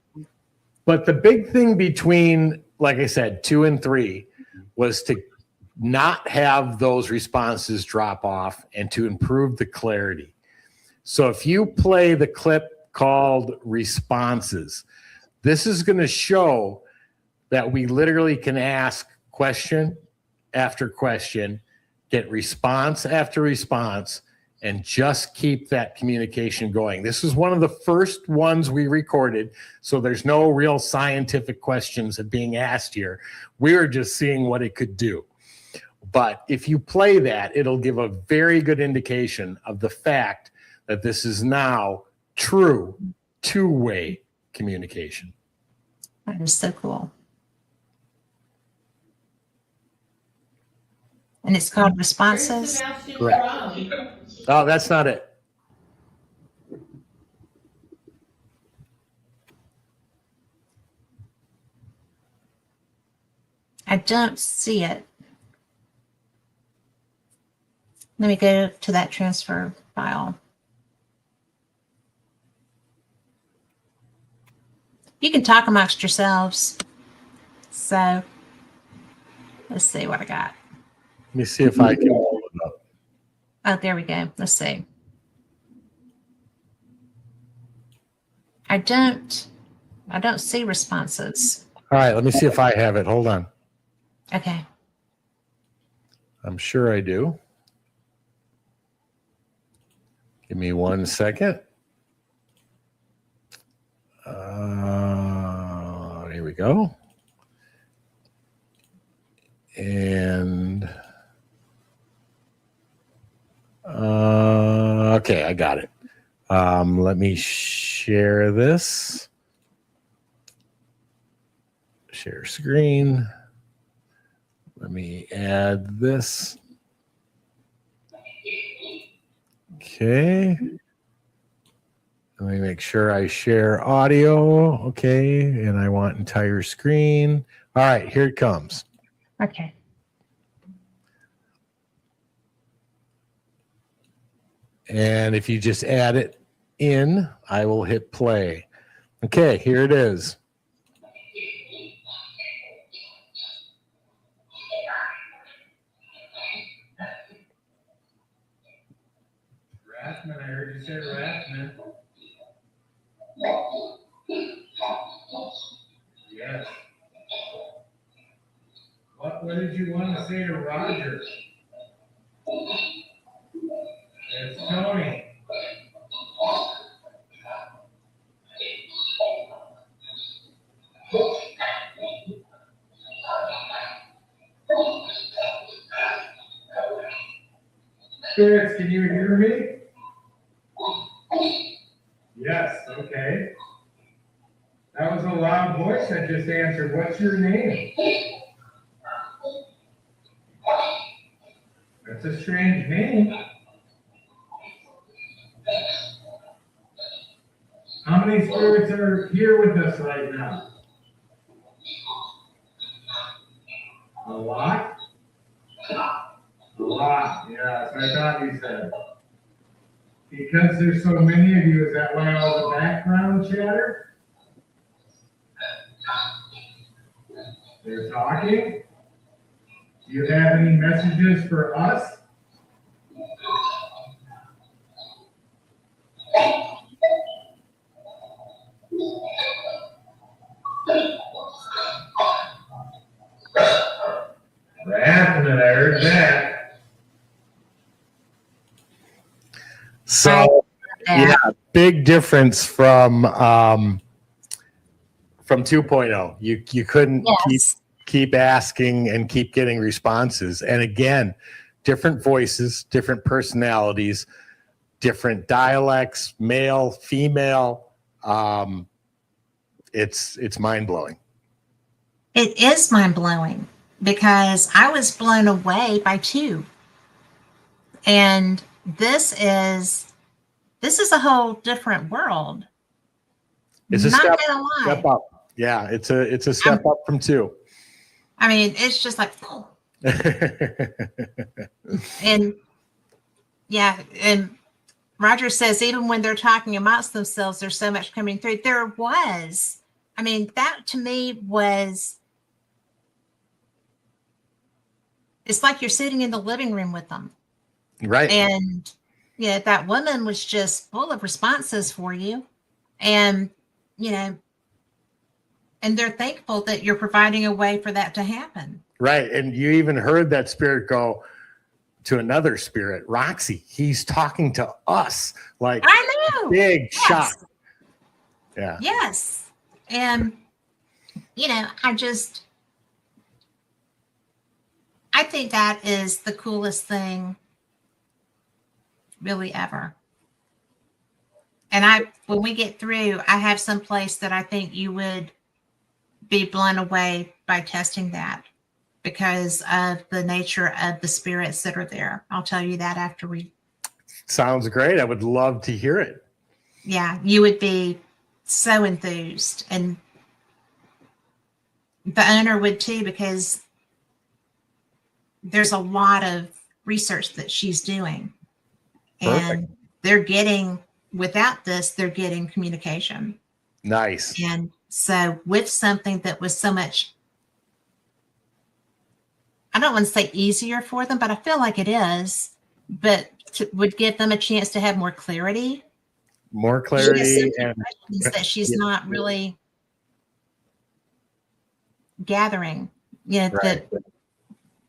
the big thing between, like I said, 2 and 3 was to not have those responses drop off and to improve the clarity. So if you play the clip called responses, this is going to show that we literally can ask question after question, get response after response, and just keep that communication going. This is one of the first ones we recorded, so there's no real scientific questions being asked here. We're just seeing what it could do. But if you play that, it'll give a very good indication of the fact that this is now true two-way communication. That is so cool. And it's called responses. Correct. Oh, that's not it. I don't see it. Let me go to that transfer file. You can talk amongst yourselves. So let's see what I got. Let me see if I can hold it up. Oh, there we go. Let's see. I don't see responses. All right, let me see if I have it. Hold on. Okay. I'm sure I do. Give me 1 second. Here we go. And okay, I got it. Let me share this. Share screen. Let me add this. Okay. Let me make sure I share audio. Okay. And I want entire screen. All right, here it comes. Okay. And if you just add it in, I will hit play. Okay, here it is. Rathman, I heard you say Rathman. Yes. What did you want to say to Roger? It's Tony. Spirits, can you hear me? Yes, okay. That was a loud voice that just answered. What's your name? That's a strange name. How many spirits are here with us right now? A lot? A lot, yes, I thought you said. Because there's so many of you, is that why all the background chatter? They're talking? Do you have any messages for us? Rathman, I heard that. So, yeah, big difference from from 2.0. You couldn't Yes. keep asking and keep getting responses. And again, different voices, different personalities, different dialects, male, female. It's mind-blowing. It is mind blowing because I was blown away by two. And this is a whole different world. It's a Not step gonna lie. up. Yeah, it's a step up from 2. I mean, it's just like, oh. And yeah, and Roger says even when they're talking amongst themselves, there's so much coming through. There was, I mean, that to me was, it's like you're sitting in the living room with them. Right. And yeah, that woman was just full of responses for you. And, you know, and they're thankful that you're providing a way for that to happen. Right. And you even heard that spirit go to another spirit, Roxy. He's talking to us. Like, I know. big Yes. shock. Yeah. Yes. And, you know, I think that is the coolest thing really ever. And when we get through, I have some place that I think you would be blown away by testing that because of the nature of the spirits that are there. I'll tell you that after we. Sounds great. I would love to hear it. Yeah, you would be so enthused. And the owner would too, because there's a lot of research that she's doing. Perfect. And they're getting, without this, they're getting communication. Nice. And so with something that was so much, I don't want to say easier for them, but I feel like it is, but would give them a chance to have more clarity. More clarity and questions that she's not really gathering. You know, right. that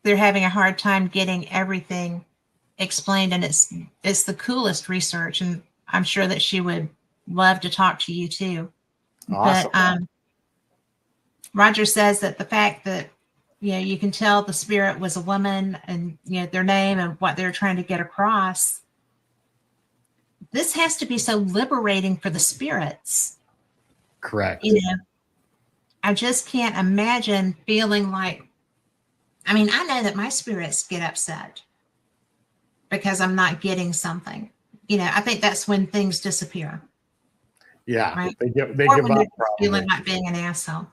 they're having a hard time getting everything explained, and it's the coolest research, and I'm sure that she would love to talk to you too. Awesome. But Roger says that the fact that, you know, you can tell the spirit was a woman and, you know, their name and what they're trying to get across. This has to be so liberating for the spirits. Correct. You know, I just can't imagine feeling like, I mean, I know that my spirits get upset because I'm not getting something. You know, I think that's when things disappear. Yeah, right? they give Or up. when they're feeling like being an asshole.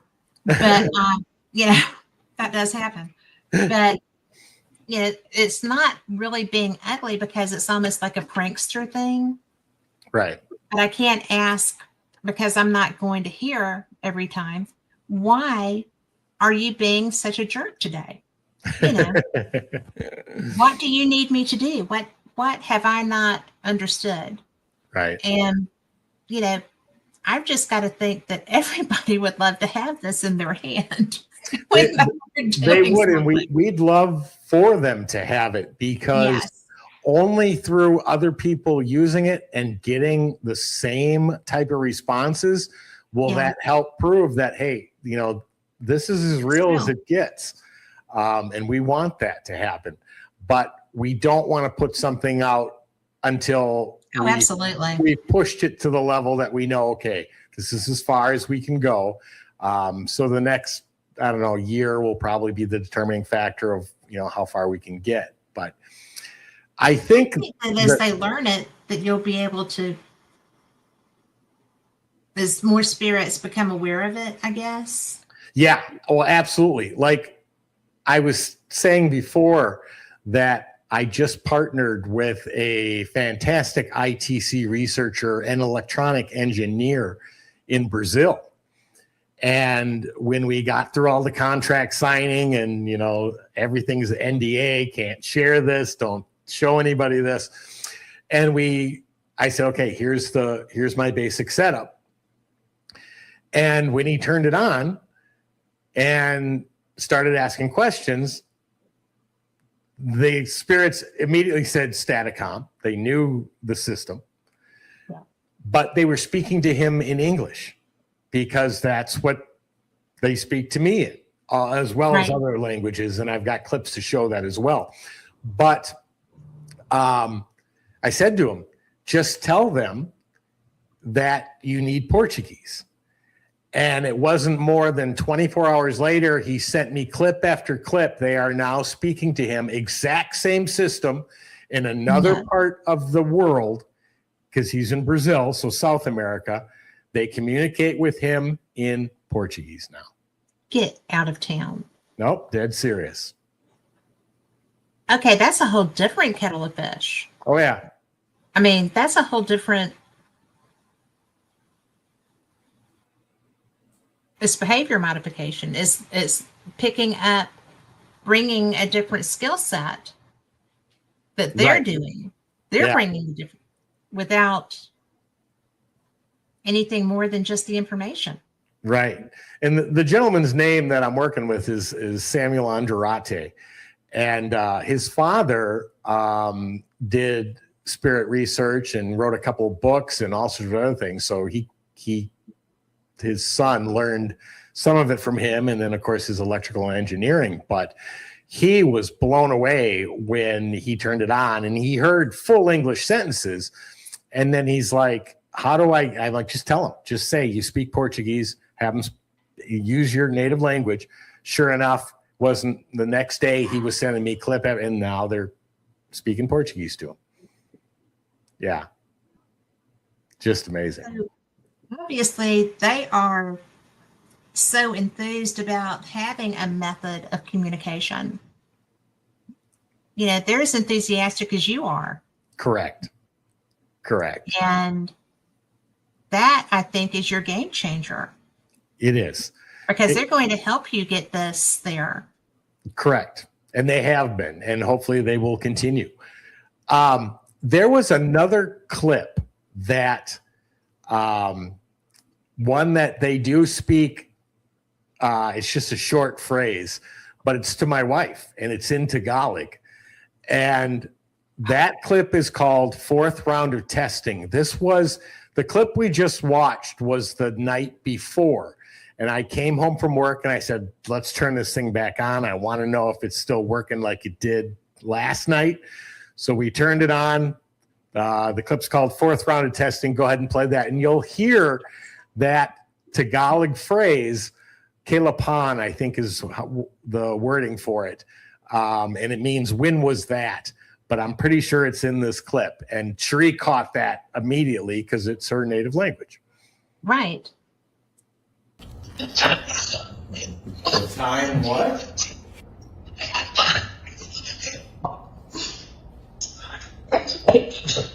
But yeah, that does happen. But you know, it's not really being ugly because it's almost like a prankster thing. Right. But I can't ask, because I'm not going to hear every time, why are you being such a jerk today? You know, what do you need me to do? What have I not understood? Right. And, you know, I've just got to think that everybody would love to have this in their hand. They would, and we'd love for them to have it, because yes. only through other people using it and getting the same type of responses will that help prove that, hey, you know, this is as real as it gets. And we want that to happen. But we don't want to put something out until absolutely. we pushed it to the level that we know, okay, this is as far as we can go. So the next, I don't know, year will probably be the determining factor of, you know, how far we can get. But I think that as they learn it, that you'll be able to, as more spirits become aware of it, I guess. Yeah. Oh, absolutely. Like I was saying before, that I just partnered with a fantastic ITC researcher and electronic engineer in Brazil. And when we got through all the contract signing and, you know, everything's NDA, can't share this, don't show anybody this. And I said, okay, here's my basic setup. And when he turned it on and started asking questions, the spirits immediately said Staticom. They knew the system, but they were speaking to him in English, because that's what they speak to me in, as well as Right. other languages, and I've got clips to show that as well. But I said to him, just tell them that you need Portuguese. And it wasn't more than 24 hours later, he sent me clip after clip. They are now speaking to him, exact same system in another part of the world, because he's in Brazil, so South America. They communicate with him in Portuguese now. Get out of town. Nope, dead serious. Okay, that's a whole different kettle of fish. Oh, yeah. I mean, that's a whole different. It's behavior modification. Is picking up, bringing a different skill set that they're Right. doing. They're bringing different without anything more than just the information. Right. And the gentleman's name that I'm working with is Samuel Andrate. And his father did spirit research and wrote a couple of books and all sorts of other things. So his son learned some of it from him, and then of course his electrical engineering. But he was blown away when he turned it on and he heard full English sentences. And then he's like, I'm like, just tell him, just say you speak Portuguese, have him use your native language. Sure enough, wasn't the next day he was sending me clip, and now they're speaking Portuguese to him. Yeah. Just amazing. So obviously, they are so enthused about having a method of communication. You know, they're as enthusiastic as you are. Correct. And that, I think, is your game changer. It is. Because they're going to help you get this there. Correct. And they have been, and hopefully they will continue. There was another clip that one that they do speak. It's just a short phrase, but it's to my wife, and it's in Tagalog. And that clip is called Fourth Round of Testing. This was the clip we just watched was the night before. And I came home from work and I said, let's turn this thing back on. I want to know if it's still working like it did last night. So we turned it on. The clip's called Fourth Round of Testing. Go ahead and play that. And you'll hear that Tagalog phrase, Kailan, I think is the wording for it. And it means, when was that? But I'm pretty sure it's in this clip. And Cherie caught that immediately because it's her native language. Right. The time what?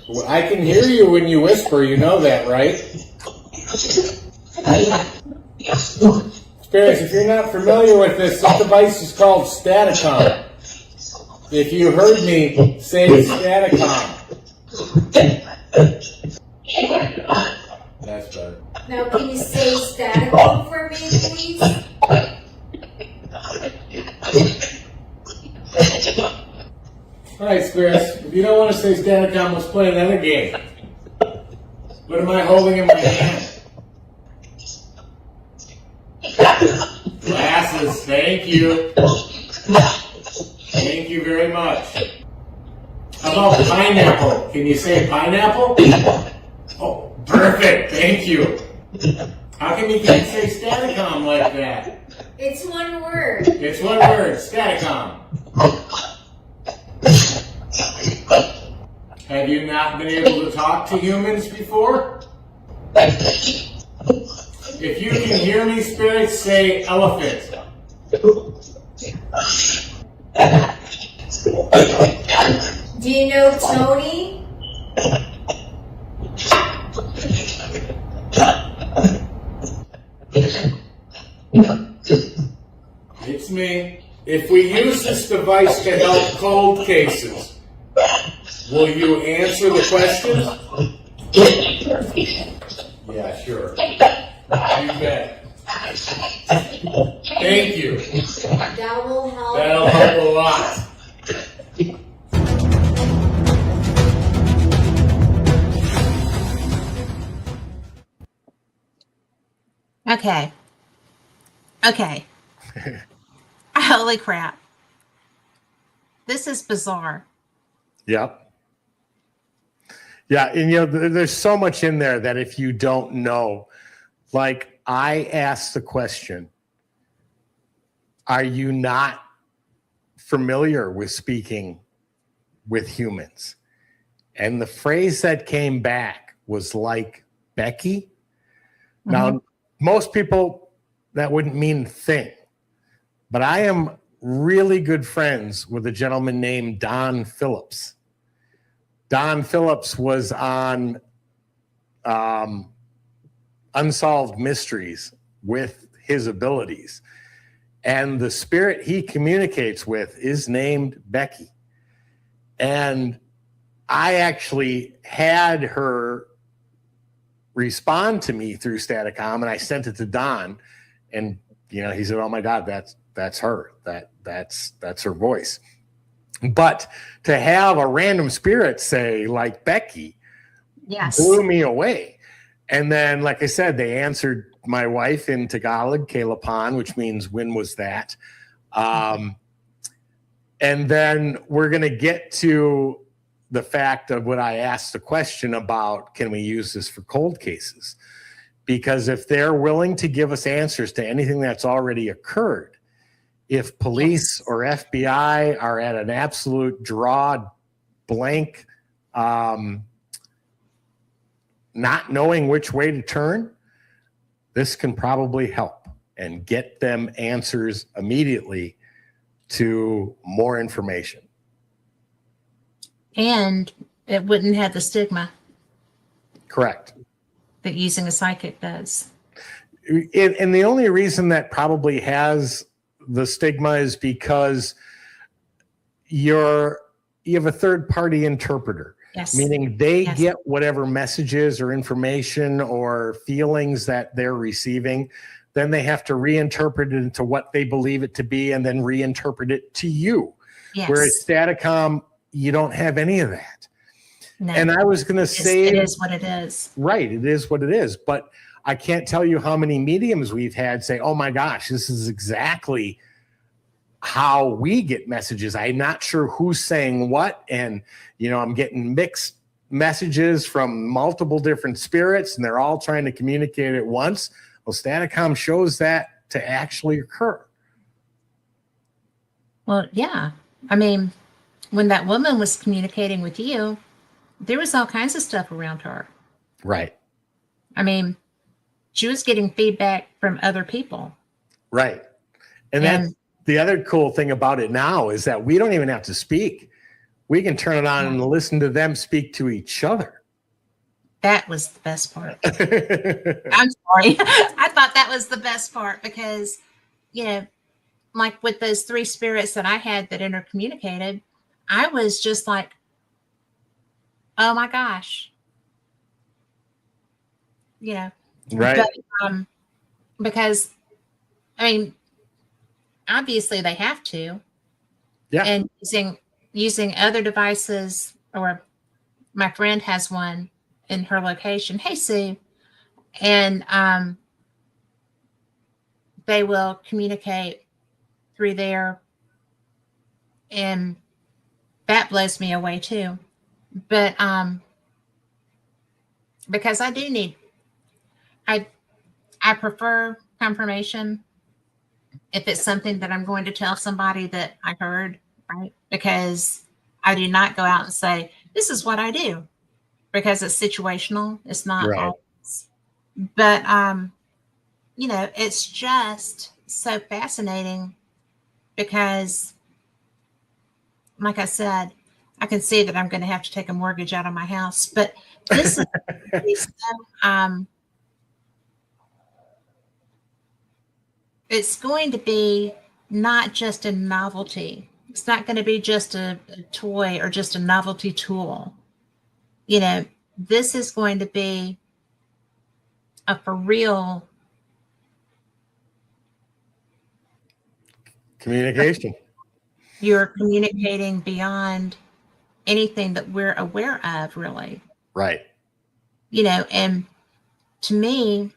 Well, I can hear you when you whisper. You know that, right? Spirits, if you're not familiar with this device is called Staticom. If you heard me say Staticom. That's better. Now, can you say Staticom for me, please? All right, Spirits. If you don't want to say Staticom, let's play another game. What am I holding in my hand? Glasses. Thank you. Thank you very much. How about pineapple? Can you say pineapple? Oh, perfect. Thank you. How come you can't say Staticom like that? It's one word. It's one word, Staticom. Have you not been able to talk to humans before? If you can hear me, spirits, say elephant. Do you know Tony? It's me. If we use this device to help cold cases, will you answer the questions? Yeah, sure. You bet. Thank you. That will help. That'll help a lot. Okay. Okay. Holy crap. This is bizarre. Yep. Yeah, and there's so much in there that if you don't know, like I asked the question, are you not familiar with speaking with humans? And the phrase that came back was like Becky. Mm-hmm. Now, most people, that wouldn't mean a thing, but I am really good friends with a gentleman named Don Phillips. Don Phillips was on Unsolved Mysteries with his abilities. And the spirit he communicates with is named Becky. And I actually had her respond to me through Staticom, and I sent it to Don. And, he said, oh my God, that's her. That's her voice. But to have a random spirit say like Becky blew me away. And then, like I said, they answered my wife in Tagalog, Kailapan, which means when was that? And then we're going to get to the fact of what I asked the question about, can we use this for cold cases? Because if they're willing to give us answers to anything that's already occurred, if police or FBI are at an absolute draw blank, not knowing which way to turn, this can probably help and get them answers immediately to more information. And it wouldn't have the stigma Correct. that using a psychic does. And the only reason that probably has the stigma is because you have a third party interpreter. Yes. Meaning they get whatever messages or information or feelings that they're receiving. Then they have to reinterpret it into what they believe it to be and then reinterpret it to you. Yes. Whereas Staticom, you don't have any of that. No. And I was going to say... It is what it is. Right. It is what it is. But I can't tell you how many mediums we've had say, oh my gosh, this is exactly how we get messages. I'm not sure who's saying what. And, I'm getting mixed messages from multiple different spirits and they're all trying to communicate at once. Well, Staticom shows that to actually occur. Well, yeah. I mean, when that woman was communicating with you, there was all kinds of stuff around her. Right. I mean, she was getting feedback from other people. Right. And that's the other cool thing about it now is that we don't even have to speak. We can turn it on and listen to them speak to each other. That was the best part. I'm sorry. I thought that was the best part because, like with those three spirits that I had that intercommunicated, I was just like, oh my gosh. Right. But, because, I mean, obviously they have to. Yeah. And using other devices, or my friend has one in her location. Hey, Sue. And they will communicate through there. And that blows me away too. But because I do need, I prefer confirmation if it's something that I'm going to tell somebody that I heard, right? Because I do not go out and say, this is what I do, because it's situational. It's not Right. always. But, it's just so fascinating because, like I said, I can see that I'm going to have to take a mortgage out of my house. But this is so, it's going to be not just a novelty. It's not going to be just a toy or just a novelty tool. This is going to be a for real Communication. You're communicating beyond anything that we're aware of, really. Right. And to me,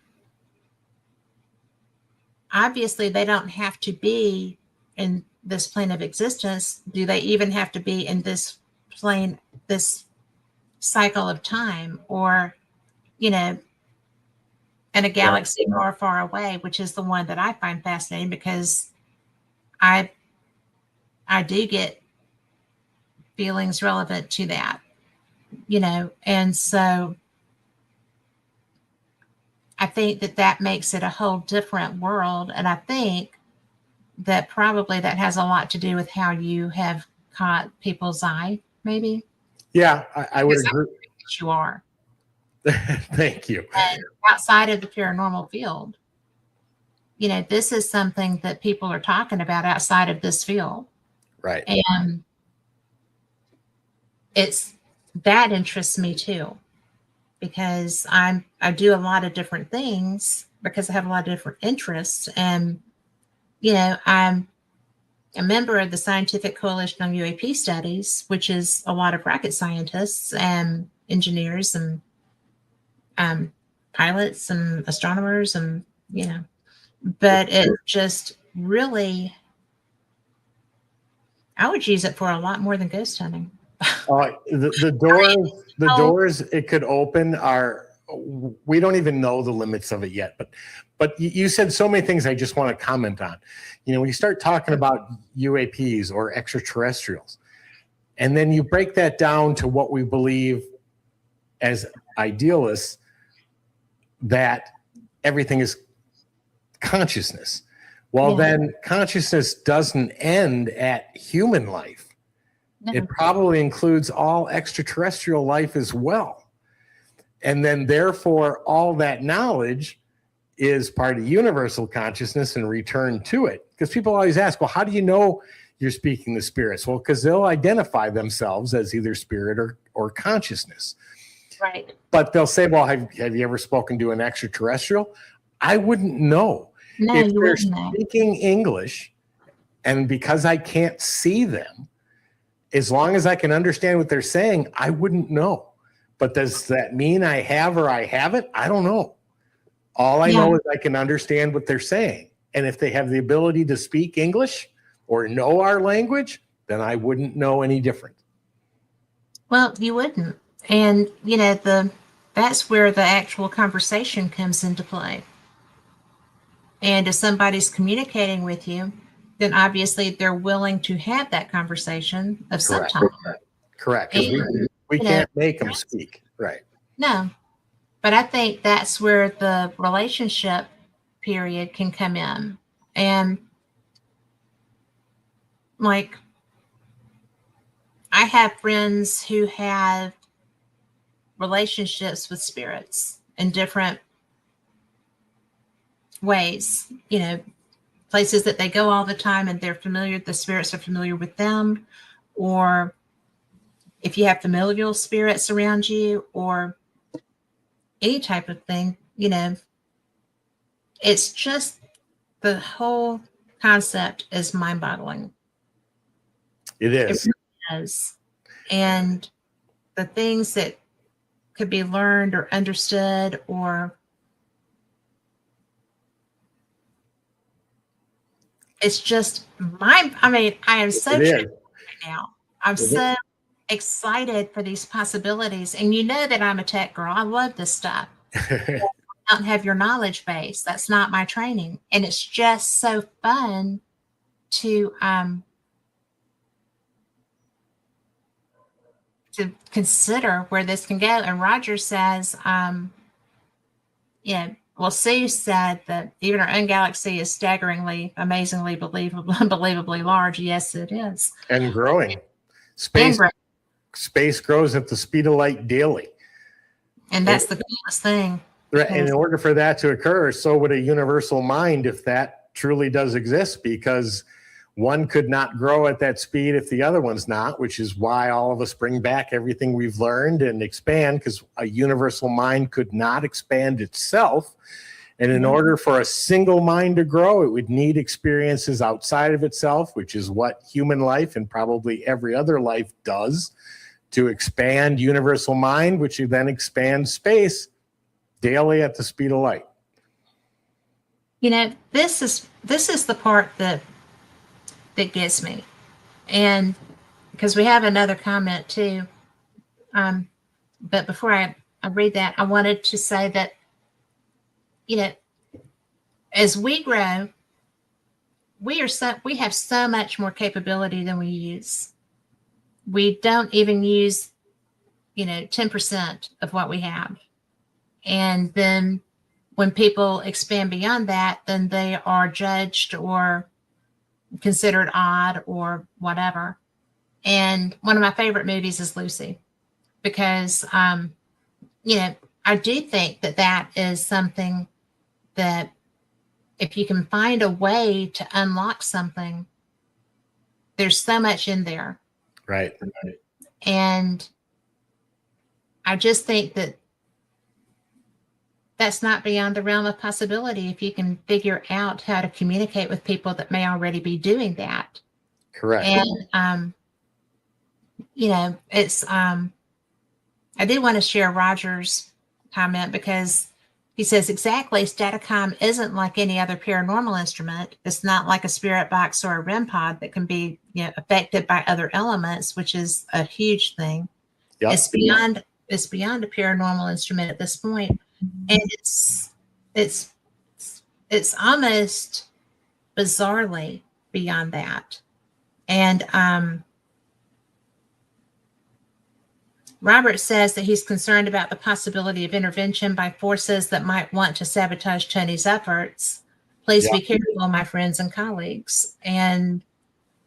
obviously they don't have to be in this plane of existence. Do they even have to be in this plane, this cycle of time, or, you know, in a galaxy far, far away, which is the one that I find fascinating, because I do get feelings relevant to that, you know, and so I think that makes it a whole different world. And I think that probably that has a lot to do with how you have caught people's eye, maybe. Yeah, I would agree. That you are. Thank you. And outside of the paranormal field, you know, this is something that people are talking about outside of this field. Right. And that interests me too, because I do a lot of different things because I have a lot of different interests. And, you know, I'm a member of the Scientific Coalition on UAP Studies, which is a lot of rocket scientists and engineers and pilots and astronomers, and, you know, but it just really, I would use it for a lot more than ghost hunting. The doors it could open are, we don't even know the limits of it yet, but you said so many things I just want to comment on. You know, when you start talking about UAPs or extraterrestrials, and then you break that down to what we believe as idealists, that everything is consciousness. Well, then consciousness doesn't end at human life. No. It probably includes all extraterrestrial life as well. And then therefore, all that knowledge is part of universal consciousness and returned to it. Because people always ask, well, how do you know you're speaking to spirits? Well, because they'll identify themselves as either spirit or consciousness. Right. But they'll say, well, have you ever spoken to an extraterrestrial? I wouldn't know. No, if you they're wouldn't know. Speaking English, and because I can't see them, as long as I can understand what they're saying, I wouldn't know. But does that mean I have or I haven't? I don't know. All I know is I can understand what they're saying. And if they have the ability to speak English or know our language, then I wouldn't know any different. Well, you wouldn't. And, you know, that's where the actual conversation comes into play. And if somebody's communicating with you, then obviously they're willing to have that conversation of some time. Correct. Because we can't make them speak. Right. No. But I think that's where the relationship period can come in. And like, I have friends who have relationships with spirits in different ways, you know, places that they go all the time and they're familiar, the spirits are familiar with them, or if you have familial spirits around you, or any type of thing, you know, it's just the whole concept is mind-boggling. It is. It really is. And the things that could be learned or understood, or it's just I am so right now. I'm so excited for these possibilities. And you know that I'm a tech girl. I love this stuff. I don't have your knowledge base. That's not my training. And it's just so fun to consider where this can go. And Roger says, well, Sue said that even our own galaxy is staggeringly, amazingly, unbelievably large. Yes, it is. And growing. Space grows at the speed of light daily. And that's the coolest thing. And in order for that to occur, so would a universal mind, if that truly does exist, because one could not grow at that speed if the other one's not, which is why all of us bring back everything we've learned and expand, because a universal mind could not expand itself. And in order for a single mind to grow, it would need experiences outside of itself, which is what human life and probably every other life does, to expand universal mind, which then expands space daily at the speed of light. this is the part that gets me. And because we have another comment too. But before I read that, I wanted to say that, as we grow, we have so much more capability than we use. We don't even use, 10% of what we have. And then when people expand beyond that, then they are judged or considered odd or whatever. And one of my favorite movies is Lucy, because, I do think that is something that if you can find a way to unlock something, there's so much in there. Right. And I just think that that's not beyond the realm of possibility if you can figure out how to communicate with people that may already be doing that. Correct. And, it's, I do want to share Roger's comment because he says, exactly, Staticom isn't like any other paranormal instrument. It's not like a spirit box or a REM pod that can be affected by other elements, which is a huge thing. Yep. It's beyond a paranormal instrument at this point. And it's almost bizarrely beyond that. And Robert says that he's concerned about the possibility of intervention by forces that might want to sabotage Tony's efforts. Please be careful, my friends and colleagues. And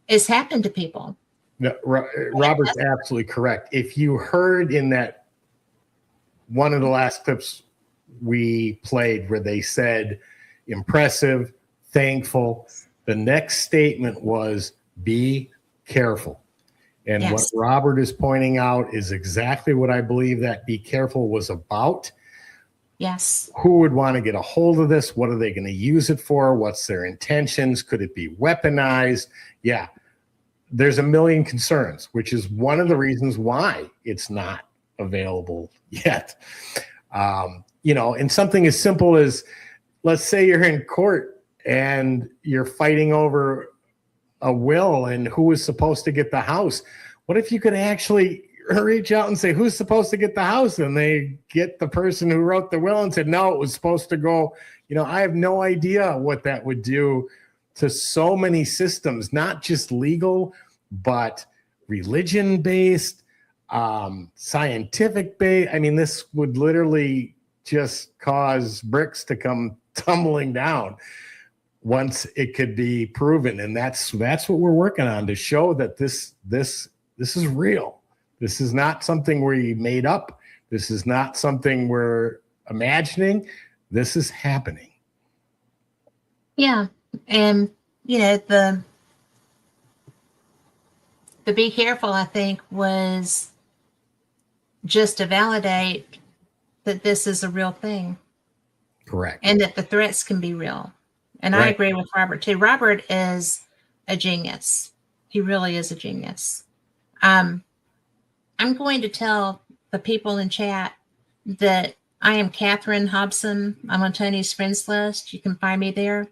it's happened to people. No, Robert's absolutely correct. If you heard in that one of the last clips we played where they said impressive, thankful, the next statement was be careful. And what Robert is pointing out is exactly what I believe that be careful was about. Yes. Who would want to get a hold of this? What are they going to use it for? What's their intentions? Could it be weaponized? Yeah. There's a million concerns, which is one of the reasons why it's not available yet. And something as simple as, let's say you're in court and you're fighting over a will and who is supposed to get the house. What if you could actually reach out and say, who's supposed to get the house? And they get the person who wrote the will and said, no, it was supposed to go. I have no idea what that would do to so many systems, not just legal, but religion-based, scientific-based. I mean, this would literally just cause bricks to come tumbling down once it could be proven. And that's what we're working on, to show that this is real. This is not something we made up. This is not something we're imagining. This is happening. Yeah. And, the be careful, I think, was just to validate that this is a real thing. Correct. And that the threats can be real. And right. I agree with Robert too. Robert is a genius. He really is a genius. I'm going to tell the people in chat that I am Catherine Hobson. I'm on Tony's friends list. You can find me there,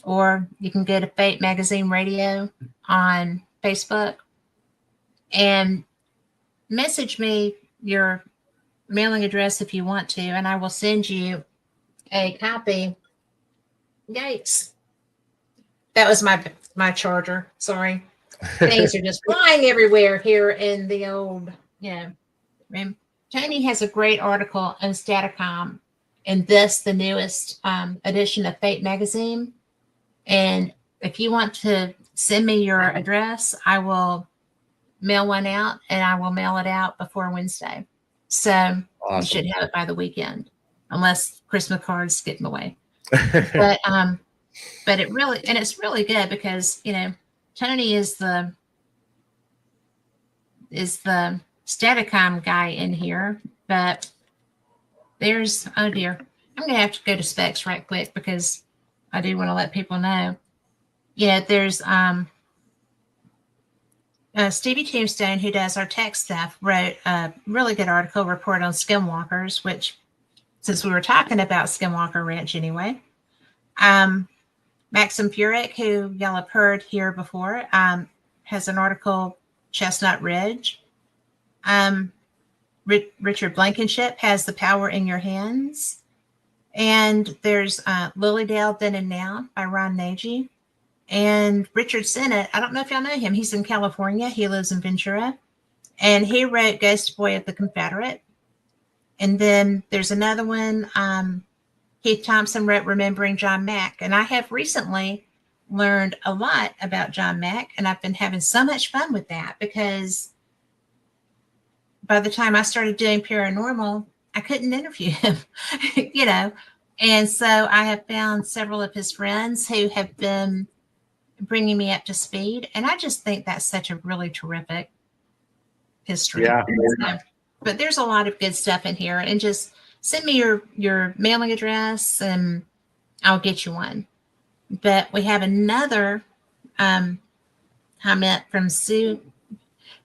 or you can go to Fate Magazine Radio on Facebook and message me your mailing address if you want to, and I will send you a copy. Yikes. That was my charger. Sorry. Things are just flying everywhere here in the old, Tony has a great article on Staticom in the newest edition of Fate Magazine. And if you want to send me your address, I will mail one out, and I will mail it out before Wednesday. So awesome. You should have it by the weekend, unless Christmas cards get in the way. But it's really good because, Tony is the Staticom guy in here, but there's, oh dear, I'm going to have to go to specs right quick because I do want to let people know. There's Stevie Tombstone, who does our tech stuff, wrote a really good article report on skinwalkers, which, since we were talking about Skinwalker Ranch anyway, Maxim Purick, who y'all have heard here before, has an article, Chestnut Ridge. Richard Blankenship has The Power in Your Hands. And there's Lilydale Then and Now by Ron Nagy. And Richard Sennett, I don't know if y'all know him. He's in California. He lives in Ventura. And he wrote Ghost Boy of the Confederate. And then there's another one. Keith Thompson wrote Remembering John Mack. And I have recently learned a lot about John Mack. And I've been having so much fun with that because by the time I started doing paranormal, I couldn't interview him, you know. And so I have found several of his friends who have been bringing me up to speed. And I just think that's such a really terrific history. Yeah. So, but there's a lot of good stuff in here. And just send me your mailing address and I'll get you one. But we have another comment from Sue.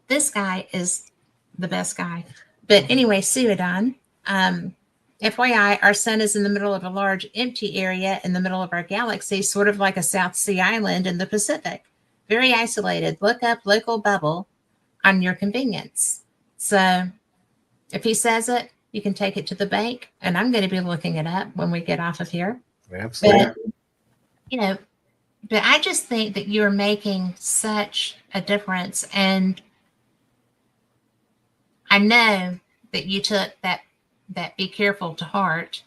This guy is the best guy. But anyway, Suadon, FYI, our sun is in the middle of a large empty area in the middle of our galaxy, sort of like a South Sea island in the Pacific. Very isolated. Look up local bubble on your convenience. So if he says it, you can take it to the bank. And I'm going to be looking it up when we get off of here. Absolutely. But, you know, but I just think that you're making such a difference. And I know that you took that be careful to heart.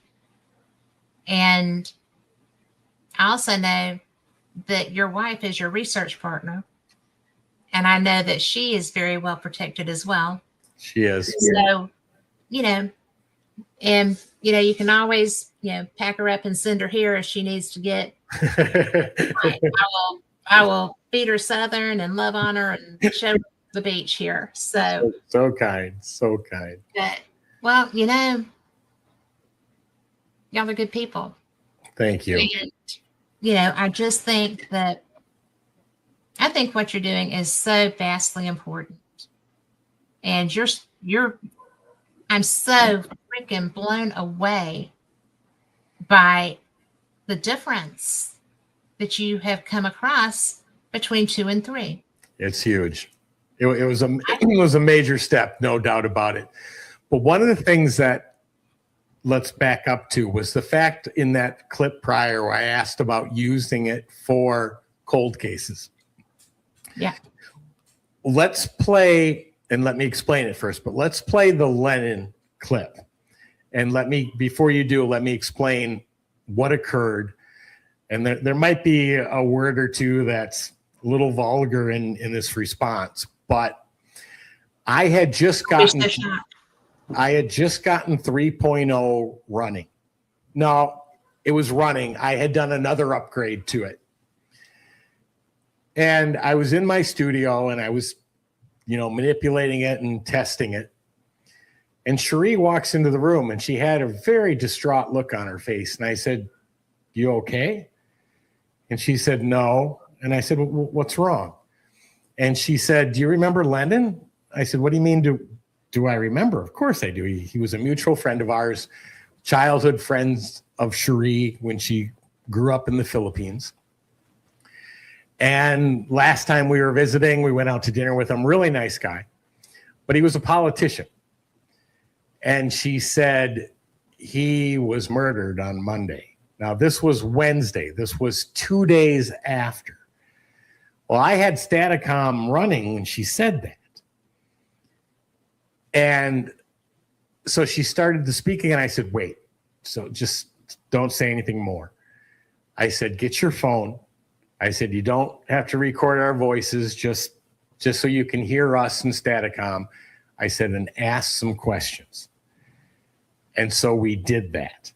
And I also know that your wife is your research partner. And I know that she is very well protected as well. She is. So, you know, and, you know, you can always, you know, pack her up and send her here if she needs to get. I will feed her Southern and love on her and show her the beach here. So kind. So kind. But, well, you know, y'all are good people. Thank you. And, you know, I just think that I think what you're doing is so vastly important. And I'm so freaking blown away by the difference that you have come across between 2 and 3. It's huge. It was a major step, no doubt about it. But one of the things that let's back up to was the fact in that clip prior where I asked about using it for cold cases. Yeah. Let's play, and let me explain it first, but let's play the Lennon clip. And before you do, let me explain what occurred. And there might be a word or two that's a little vulgar in this response, but I had just gotten 3.0 running. No, it was running. I had done another upgrade to it. And I was in my studio and I was, manipulating it and testing it. And Cherie walks into the room and she had a very distraught look on her face. And I said, "You okay?" And she said, "No." And I said, "Well, what's wrong?" And she said, "Do you remember Lennon?" I said, "What do you mean, do I remember?" "Of course I do. He was a mutual friend of ours, childhood friends of Cherie when she grew up in the Philippines. And last time we were visiting, we went out to dinner with him. Really nice guy, but he was a politician." And she said, "He was murdered on Monday." Now, this was Wednesday. This was 2 days after. Well, I had Staticom running when she said that. And so she started to speaking, and I said, "Wait, so just don't say anything more." I said, "Get your phone." I said, "You don't have to record our voices, just so you can hear us in Staticom." I said, "And ask some questions." And so we did that.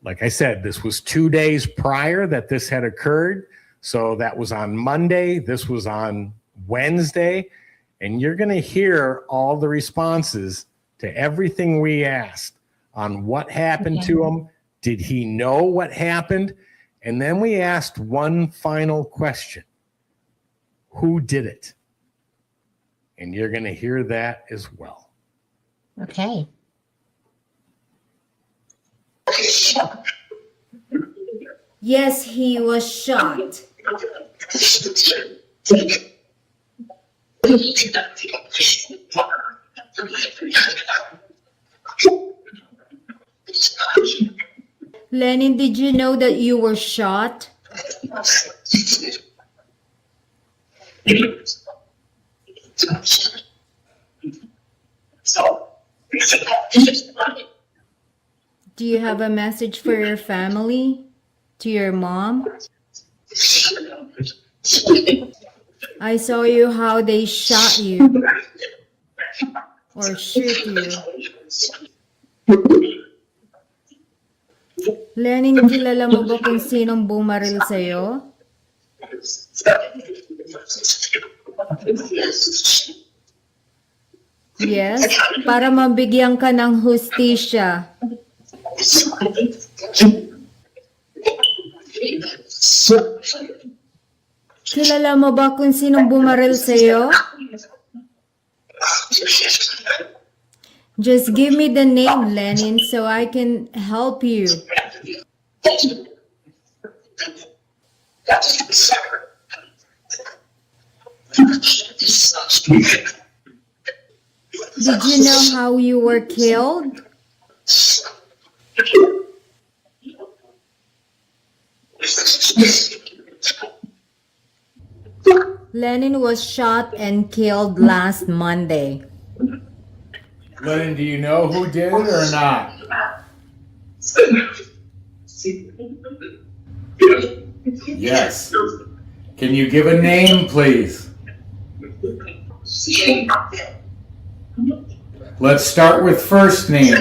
Like I said, this was 2 days prior that this had occurred. So that was on Monday. This was on Wednesday. And you're going to hear all the responses to everything we asked on what happened to him. Did he know what happened? And then we asked one final question. Who did it? And you're going to hear that as well. Okay. Yes, he was shot. Lenin, did you know that you were shot? Do you have a message for your family? To your mom? I saw you how they shot you or shoot you. Lenin, kilala mo ba kung sinong bumaril sa'yo? Yes, para mabigyan ka ng hustisya. Kilala mo ba kung sinong bumaril sa'yo? Just give me the name, Lenin, so I can help you. Did you know how you were killed? Lenin was shot and killed last Monday. Lenin, do you know who did it or not? Yes. Can you give a name, please? Let's start with first name.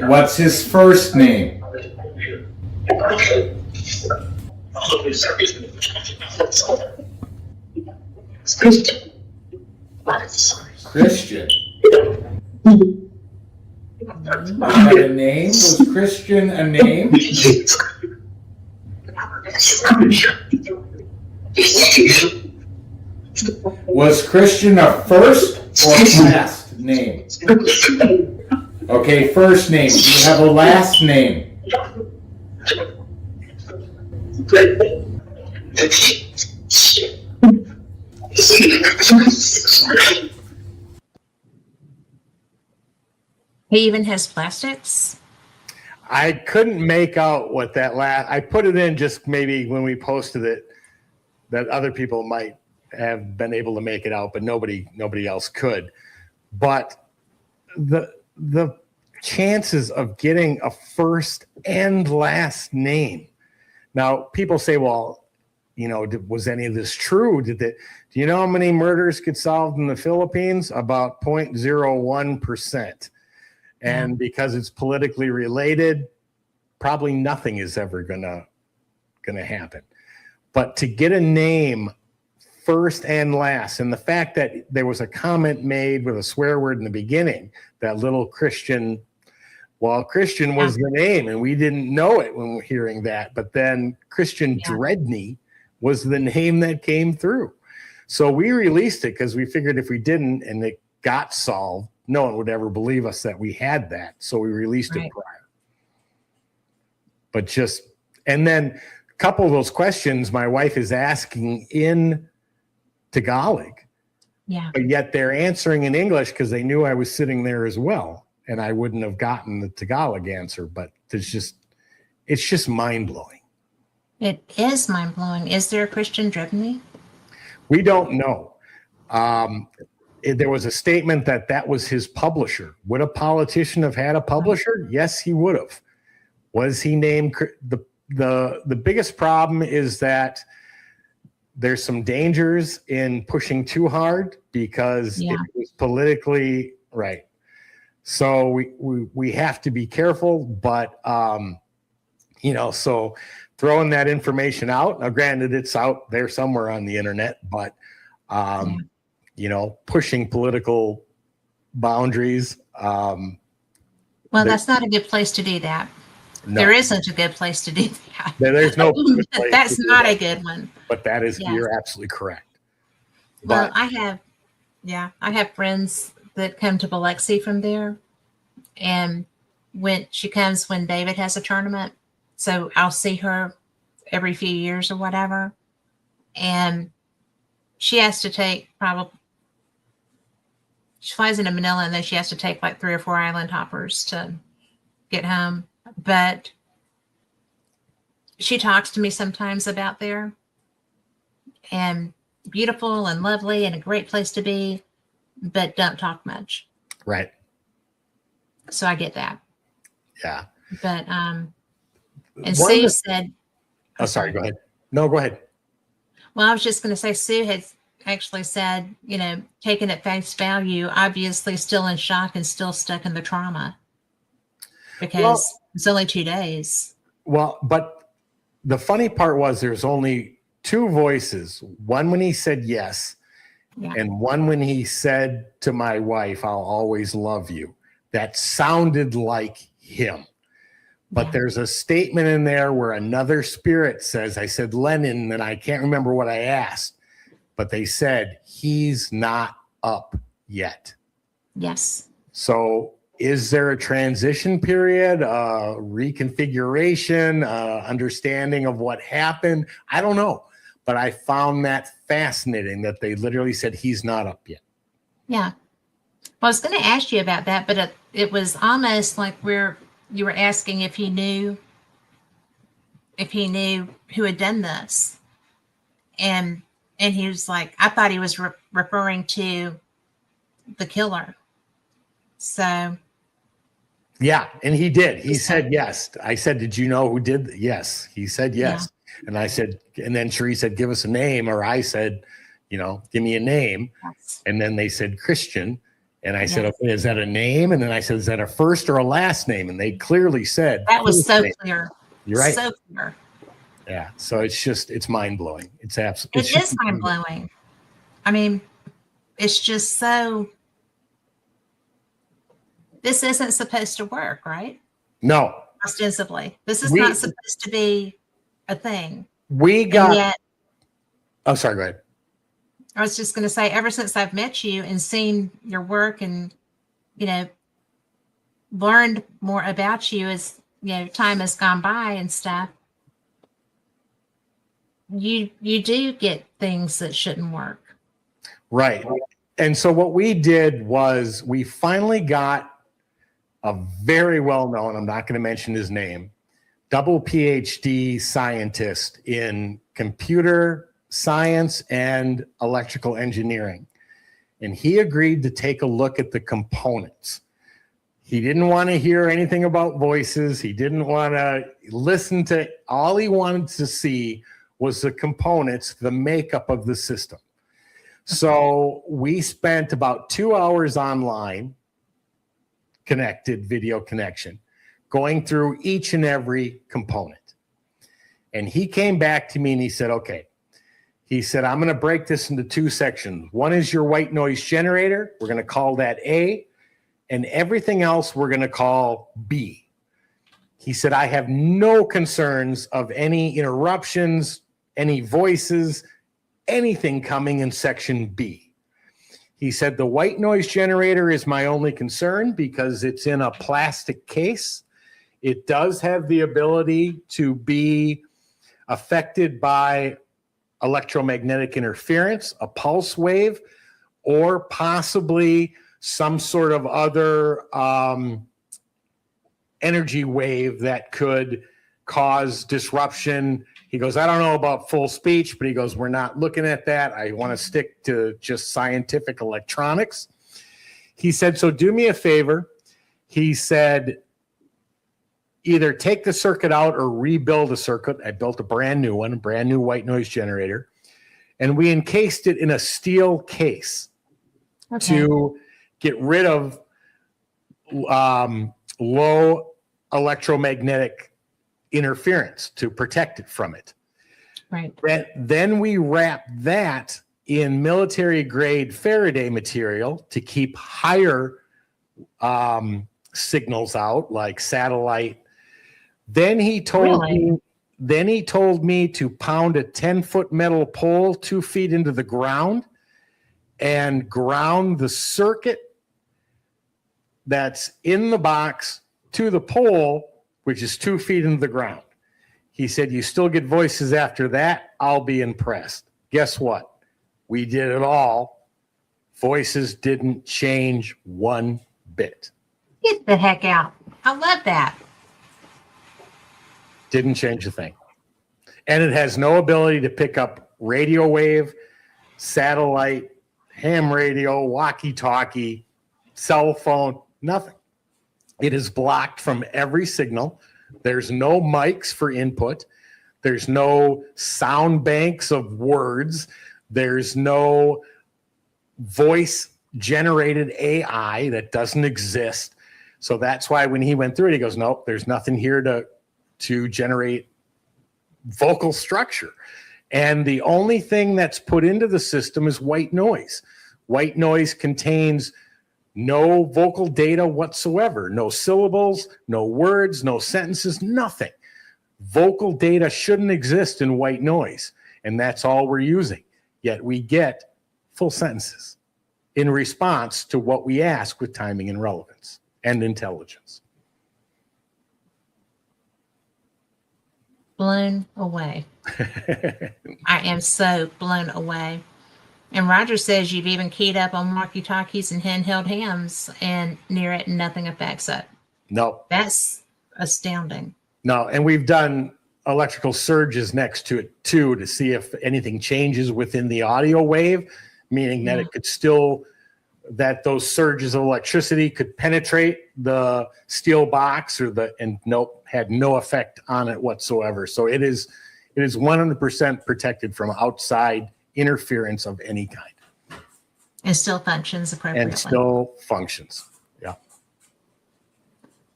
What's his first name? Christian. Was that a name? Was Christian a name? Was Christian a first or last name? Okay, first name. Do you have a last name? He even has plastics. I couldn't make out what that last. I put it in just maybe when we posted it, that other people might have been able to make it out, but nobody else could. But the chances of getting a first and last name. Now, people say, well, was any of this true? Do you know how many murders get solved in the Philippines? About 0.01%. And because it's politically related, probably nothing is ever gonna happen. But to get a name first and last, and the fact that there was a comment made with a swear word in the beginning, that little Christian, well, Christian was the name, and we didn't know it when we were hearing that. But then Christian Dredney was the name that came through. So we released it because we figured if we didn't and it got solved, no one would ever believe us that we had that. So we released it prior. But and then a couple of those questions my wife is asking in Tagalog. Yeah. But yet they're answering in English because they knew I was sitting there as well. And I wouldn't have gotten the Tagalog answer. But it's just mind-blowing. It is mind-blowing. Is there a Christian Drebney? We don't know. There was a statement that was his publisher. Would a politician have had a publisher? Yes, he would have. Was he named? The biggest problem is that there's some dangers in pushing too hard because it was politically right. So we have to be careful, but so throwing that information out. Now, granted, it's out there somewhere on the internet, but pushing political boundaries. Well, that's not a good place to do that. No. There isn't a good place to do that. There's no good place That's to do not that. a good one. But that is, you're absolutely correct. Well, I have friends that come to Biloxi from there, and when she comes when David has a tournament, So I'll see her every few years or whatever. And she has to take she flies into Manila, and then she has to take like 3 or 4 island hoppers to get home. But she talks to me sometimes about there, and beautiful and lovely and a great place to be, but don't talk much. Right. So I get that. Yeah. But and One Sue of the- said, Oh, sorry. Go ahead. No, go ahead. well, I was just going to say, Sue had actually said, taken at face value, obviously still in shock and still stuck in the trauma because it's only 2 days. Well, but the funny part was there's only 2 voices. One when he said yes, Yeah. and one when he said to my wife, "I'll always love you." That sounded like him. But Yeah. there's a statement in there where another spirit says, I said Lennon, and I can't remember what I asked, but they said, he's not up yet. Yes. So is there a transition period, reconfiguration, understanding of what happened? I don't know. But I found that fascinating that they literally said he's not up yet. Yeah. Well, I was going to ask you about that, but it was almost like you were asking if he knew who had done this, and he was like, I thought he was referring to the killer. So yeah, and he did. He said yes. I said, "Did you know who did?" Yes, he said yes. Yeah. And I said, and then Cherie said, "Give us a name," or I said, "Give me a name." yes. And then they said Christian. And I said, okay, is that a name? And then I said, is that a first or a last name? And they clearly said that was so name. clear. You're right. So clear. Yeah. So it's mind blowing. It's absolutely. It is mind blowing. I mean, it's just so. This isn't supposed to work, right? No. Ostensibly, this is not supposed to be a thing. We got. Oh, sorry. Go ahead. I was just going to say, ever since I've met you and seen your work and, learned more about you as, time has gone by and stuff, you do get things that shouldn't work. Right. And so what we did was we finally got a very well-known, I'm not going to mention his name, double PhD scientist in computer science and electrical engineering. And he agreed to take a look at the components. He didn't want to hear anything about voices. He didn't want to listen to, all he wanted to see was the components, the makeup of the system. So we spent about 2 hours online, connected video connection, going through each and every component. And he came back to me and he said, okay, he said, I'm going to break this into 2 sections. One is your white noise generator. We're going to call that A. And everything else we're going to call B. He said, I have no concerns of any interruptions, any voices, anything coming in section B. He said, the white noise generator is my only concern because it's in a plastic case. It does have the ability to be affected by electromagnetic interference, a pulse wave, or possibly some sort of other energy wave that could cause disruption. He goes, I don't know about full speech, but he goes, we're not looking at that. I want to stick to just scientific electronics. He said, so do me a favor. He said, either take the circuit out or rebuild a circuit. I built a brand new one, a brand new white noise generator, and we encased it in a steel case to get rid of low electromagnetic interference to protect it from it. Right. Then we wrap that in military grade Faraday material to keep higher signals out, like satellite. Then he told me to pound a 10-foot metal pole 2 feet into the ground and ground the circuit that's in the box to the pole, which is 2 feet into the ground. He said, you still get voices after that? I'll be impressed. Guess what? We did it all. Voices didn't change one bit. Get the heck out. I love that. Didn't change a thing. And it has no ability to pick up radio wave, satellite, ham radio, walkie-talkie, cell phone, nothing. It is blocked from every signal. There's no mics for input. There's no sound banks of words. There's no voice-generated AI that doesn't exist. So that's why when he went through it, he goes, nope, there's nothing here to generate vocal structure. And the only thing that's put into the system is white noise. White noise contains no vocal data whatsoever, no syllables, no words, no sentences, nothing. Vocal data shouldn't exist in white noise, and that's all we're using. Yet we get full sentences in response to what we ask with timing and relevance and intelligence. Blown away. I am so blown away. And Roger says you've even keyed up on walkie-talkies and handheld hams, and near it, nothing affects it. No. That's astounding. No, and we've done electrical surges next to it too to see if anything changes within the audio wave, meaning that it could still, that those surges of electricity could penetrate the steel box and nope, had no effect on it whatsoever. So it is 100% protected from outside interference of any kind. And still functions appropriately. And still functions. Yeah.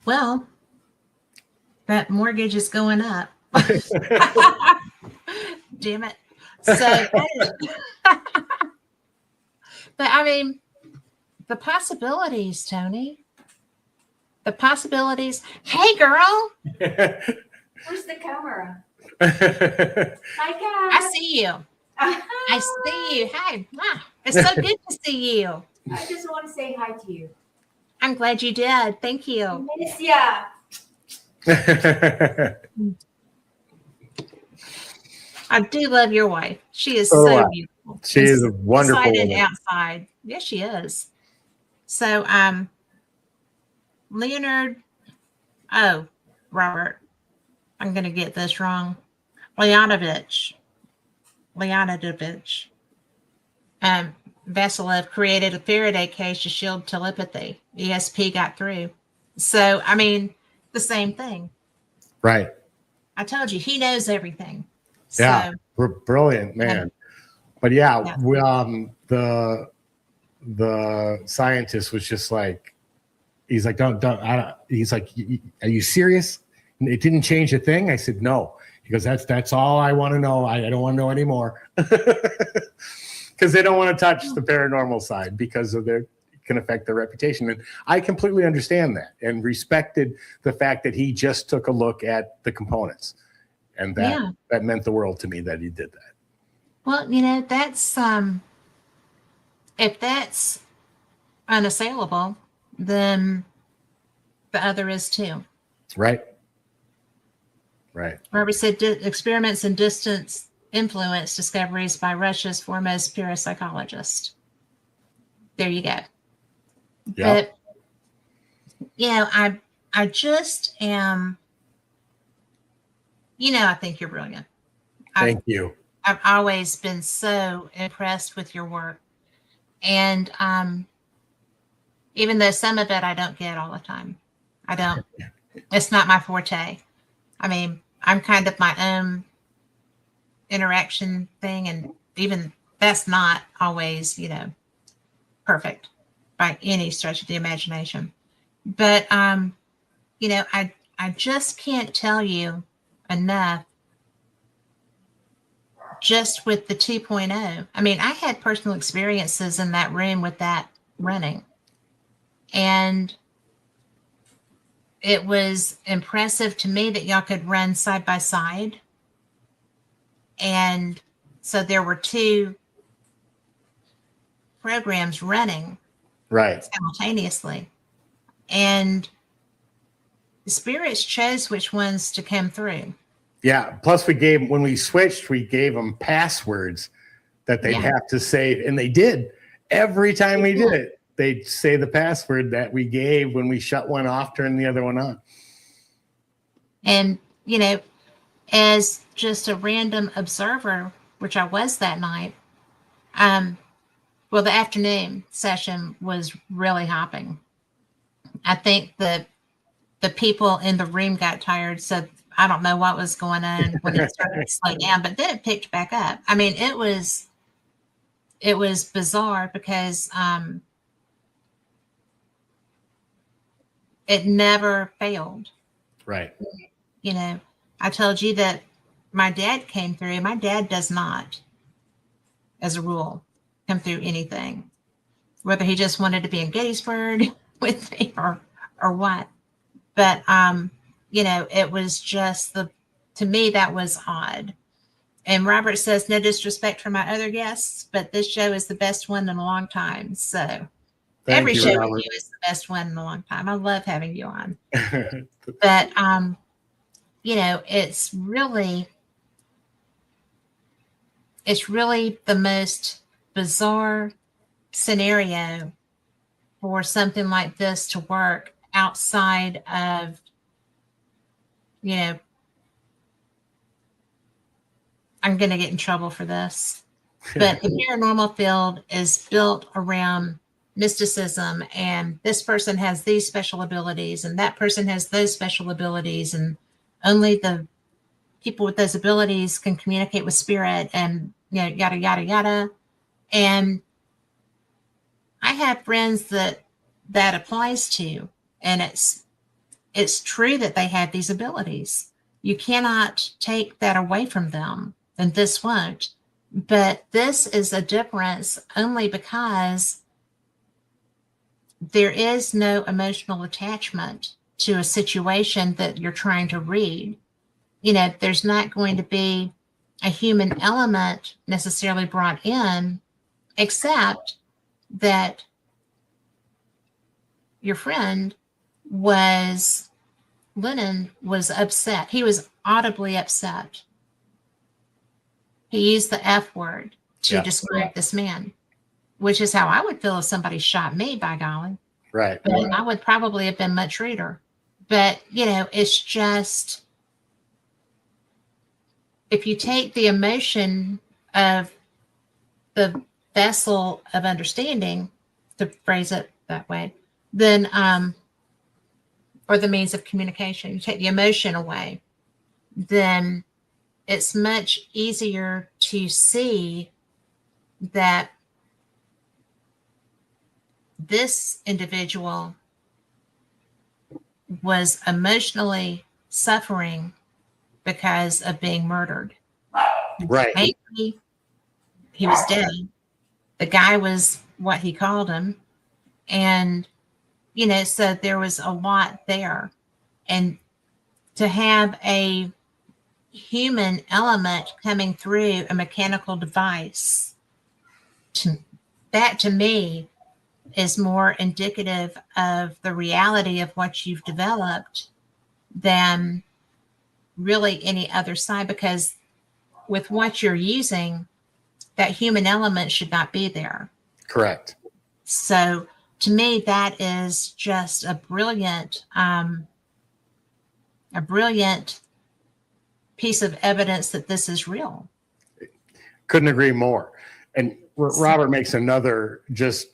Well, that mortgage is going up. Damn it. So, but I mean, the possibilities, Tony. The possibilities. Hey, girl. Where's the camera? Hi, guys. I see you. I see you. Hi. Ah, it's so good to see you. I just want to say hi to you. I'm glad you did. Thank you. Miss ya. I do love your wife. She is So so beautiful. She is a wonderful Inside and woman. outside. Yes, she is. So, Leonard. Oh, Robert. I'm going to get this wrong. Leonidovich. Vasilev created a Faraday cage to shield telepathy. ESP got through. So, I mean, the same thing. Right. I told you, he knows everything. Yeah. So, Brilliant, man. But yeah, Yeah. we, the scientist was just like, he's like, he's like, are you serious? It didn't change a thing. I said, no. He goes, that's all I want to know. I don't want to know anymore. Because they don't want to touch the paranormal side because of it can affect their reputation. And I completely understand that and respected the fact that he just took a look at the components. And that meant the world to me that he did that. well, that's if that's unassailable, then the other is too. Right. Right. Robert said experiments in distance influence discoveries by Russia's foremost parapsychologist. There you go. Yeah. But I just am. I think you're brilliant. Thank you. I've always been so impressed with your work, and even though some of it I don't get all the time, I don't. It's not my forte. I mean, I'm kind of my own interaction thing, and even that's not always, perfect by any stretch of the imagination. But I just can't tell you enough. Just with the 2.0, I mean, I had personal experiences in that room with that running, and it was impressive to me that y'all could run side by side. And so there were two programs running Right. simultaneously. And the spirits chose which ones to come through. Yeah. Plus, when we switched, we gave them passwords that they'd have to say, and they did every time we did it. They'd say the password that we gave when we shut one off, turn the other one on. And, you know, as just a random observer, which I was that night, well, the afternoon session was really hopping. I think the people in the room got tired, so I don't know what was going on when it started to slow down, but then it picked back up. I mean, it was bizarre because it never failed. Right. You know, I told you that my dad came through. My dad does not, as a rule, come through anything, whether he just wanted to be in Gettysburg with me or what. But, you know, it was just to me, that was odd. And Robert says, no disrespect for my other guests, but this show is the best one in a long time. So every show with you is the best one in a long time. I love having you on. But, you know, it's really the most bizarre scenario for something like this to work outside of, you know, I'm going to get in trouble for this, but the paranormal field is built around mysticism, and this person has these special abilities and that person has those special abilities, and only the people with those abilities can communicate with spirit, and, you know, yada, yada, yada. And I have friends that applies to, and it's true that they have these abilities. You cannot take that away from them, and this won't. But this is a difference only because there is no emotional attachment to a situation that you're trying to read. You know, there's not going to be a human element necessarily brought in, except that your friend Lennon was upset. He was audibly upset. He used the F word to describe this man, which is how I would feel if somebody shot me, by golly. Right. But I would probably have been much ruder. But, you know, it's just, if you take the emotion of the vessel of understanding, to phrase it that way, then, or the means of communication, you take the emotion away, then it's much easier to see that this individual was emotionally suffering because of being murdered. Right. Maybe he was dead. The guy was what he called him. And, you know, so there was a lot there. And to have a human element coming through a mechanical device, that to me is more indicative of the reality of what you've developed than really any other side, because with what you're using, that human element should not be there. Correct. So to me, that is just a brilliant piece of evidence that this is real. Couldn't agree more. And Robert makes another just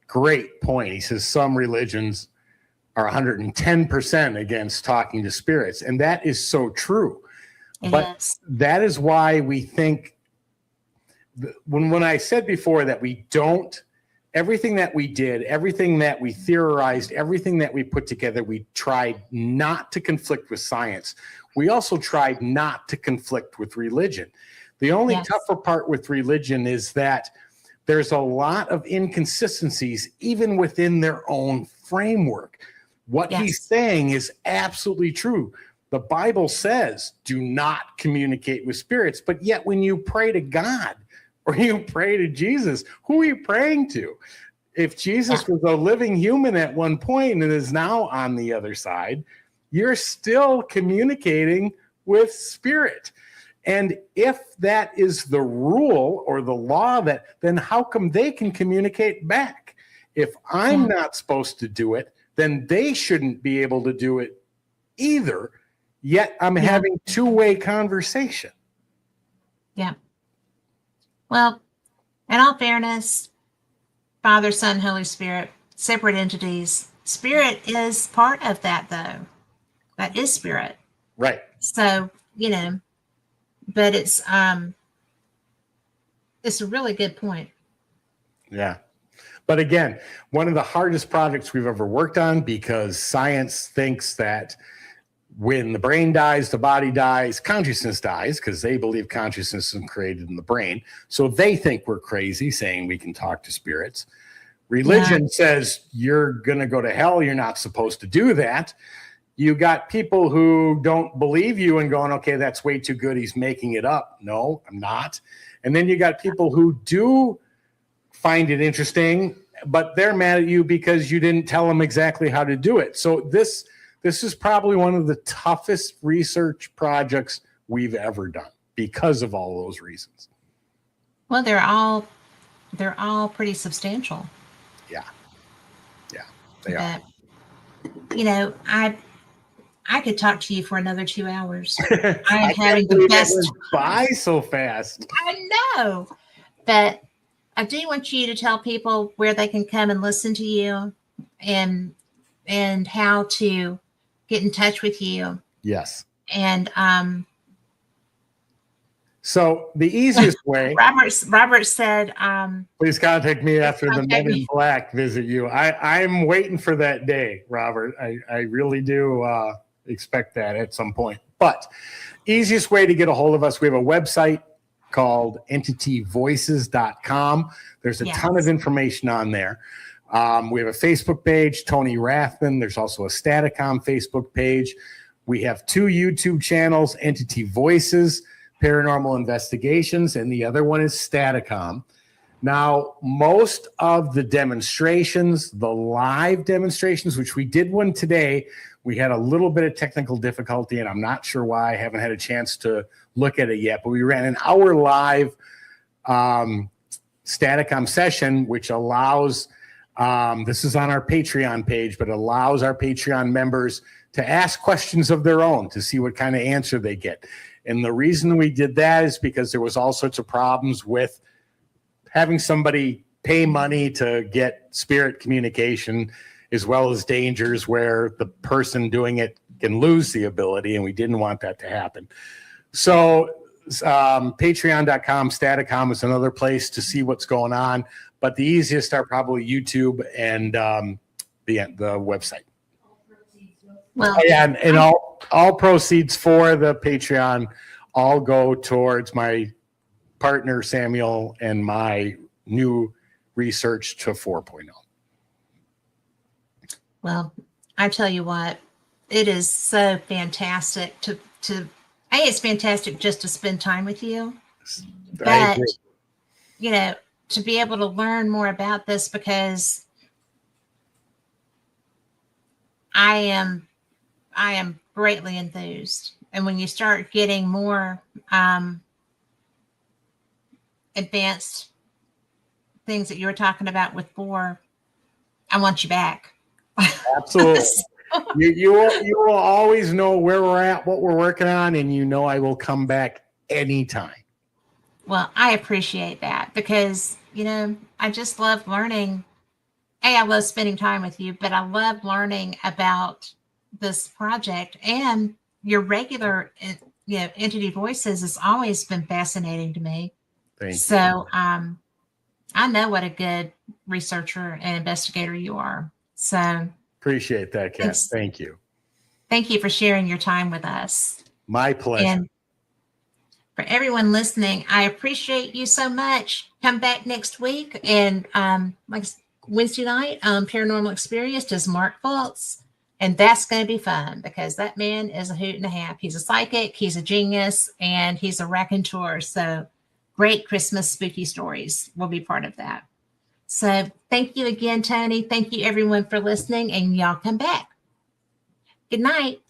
great point. He says some religions are 110% against talking to spirits. And that is so true. But that is why we think, when I said before that we don't, everything that we did, everything that we theorized, everything that we put together, we tried not to conflict with science. We also tried not to conflict with religion. The only tougher part with religion is that there's a lot of inconsistencies even within their own framework. What he's saying is absolutely true. The Bible says, do not communicate with spirits. But yet when you pray to God or you pray to Jesus, who are you praying to? If Jesus was a living human at one point and is now on the other side, you're still communicating with spirit. And if that is the rule or the law, then how come they can communicate back? If I'm not supposed to do it, then they shouldn't be able to do it either. Yet I'm having two-way conversation. Yeah. Well, in all fairness, Father, Son, Holy Spirit, separate entities. Spirit is part of that, though. That is spirit. Right. So, but it's a really good point. Yeah. But again, one of the hardest projects we've ever worked on, because science thinks that when the brain dies, the body dies, consciousness dies, because they believe consciousness is created in the brain. So they think we're crazy, saying we can talk to spirits. Religion says you're going to go to hell. You're not supposed to do that. You got people who don't believe you and going, okay, that's way too good. He's making it up. No, I'm not. And then you got people who do find it interesting, but they're mad at you because you didn't tell them exactly how to do it. So this is probably one of the toughest research projects we've ever done because of all those reasons. Well, they're all pretty substantial. Yeah, they are. I could talk to you for another 2 hours. I'm having the best by so fast. I know, but I do want you to tell people where they can come and listen to you, and how to get in touch with you. Yes. And so the easiest way. Robert said, please contact me after the contact Men me. in Black visit you. I'm waiting for that day, Robert. I really do expect that at some point. But easiest way to get a hold of us, we have a website called entityvoices.com. There's a ton of information on there. We have a Facebook page, Tony Rathman. There's also a Staticom Facebook page. We have 2 YouTube channels, Entity Voices Paranormal Investigations, and the other one is Staticom. Now, most of the demonstrations, the live demonstrations, which we did one today, we had a little bit of technical difficulty, and I'm not sure why. I haven't had a chance to look at it yet, but we ran an hour live Staticom session, which allows, this is on our Patreon page, but allows our Patreon members to ask questions of their own to see what kind of answer they get. And the reason we did that is because there was all sorts of problems with having somebody pay money to get spirit communication, as well as dangers where the person doing it can lose the ability, and we didn't want that to happen. So patreon.com, Staticom is another place to see what's going on, but the easiest are probably YouTube and the website. well, And all proceeds for the Patreon all go towards my partner Samuel and my new research to 4.0. Well, I tell you what, it is so fantastic it's fantastic just to spend time with you. But, to be able to learn more about this, because I am greatly enthused. And when you start getting more advanced things that you were talking about with 4, I want you back. Absolutely. You will always know where we're at, what we're working on, and I will come back anytime. Well, I appreciate that, because, I just love learning. I love spending time with you, but I love learning about this project, and your regular, Entity Voices has always been fascinating to me. Thank you. So, I know what a good researcher and investigator you are. So Appreciate that, Kat. Thanks. Thank you. Thank you for sharing your time with us. My pleasure. And for everyone listening, I appreciate you so much. Come back next week. And like Wednesday night, Paranormal Experience does Mark Fultz. And that's going to be fun, because that man is a hoot and a half. He's a psychic, he's a genius, and he's a raconteur. So great Christmas spooky stories will be part of that. So thank you again, Tony. Thank you, everyone, for listening, and y'all come back. Good night.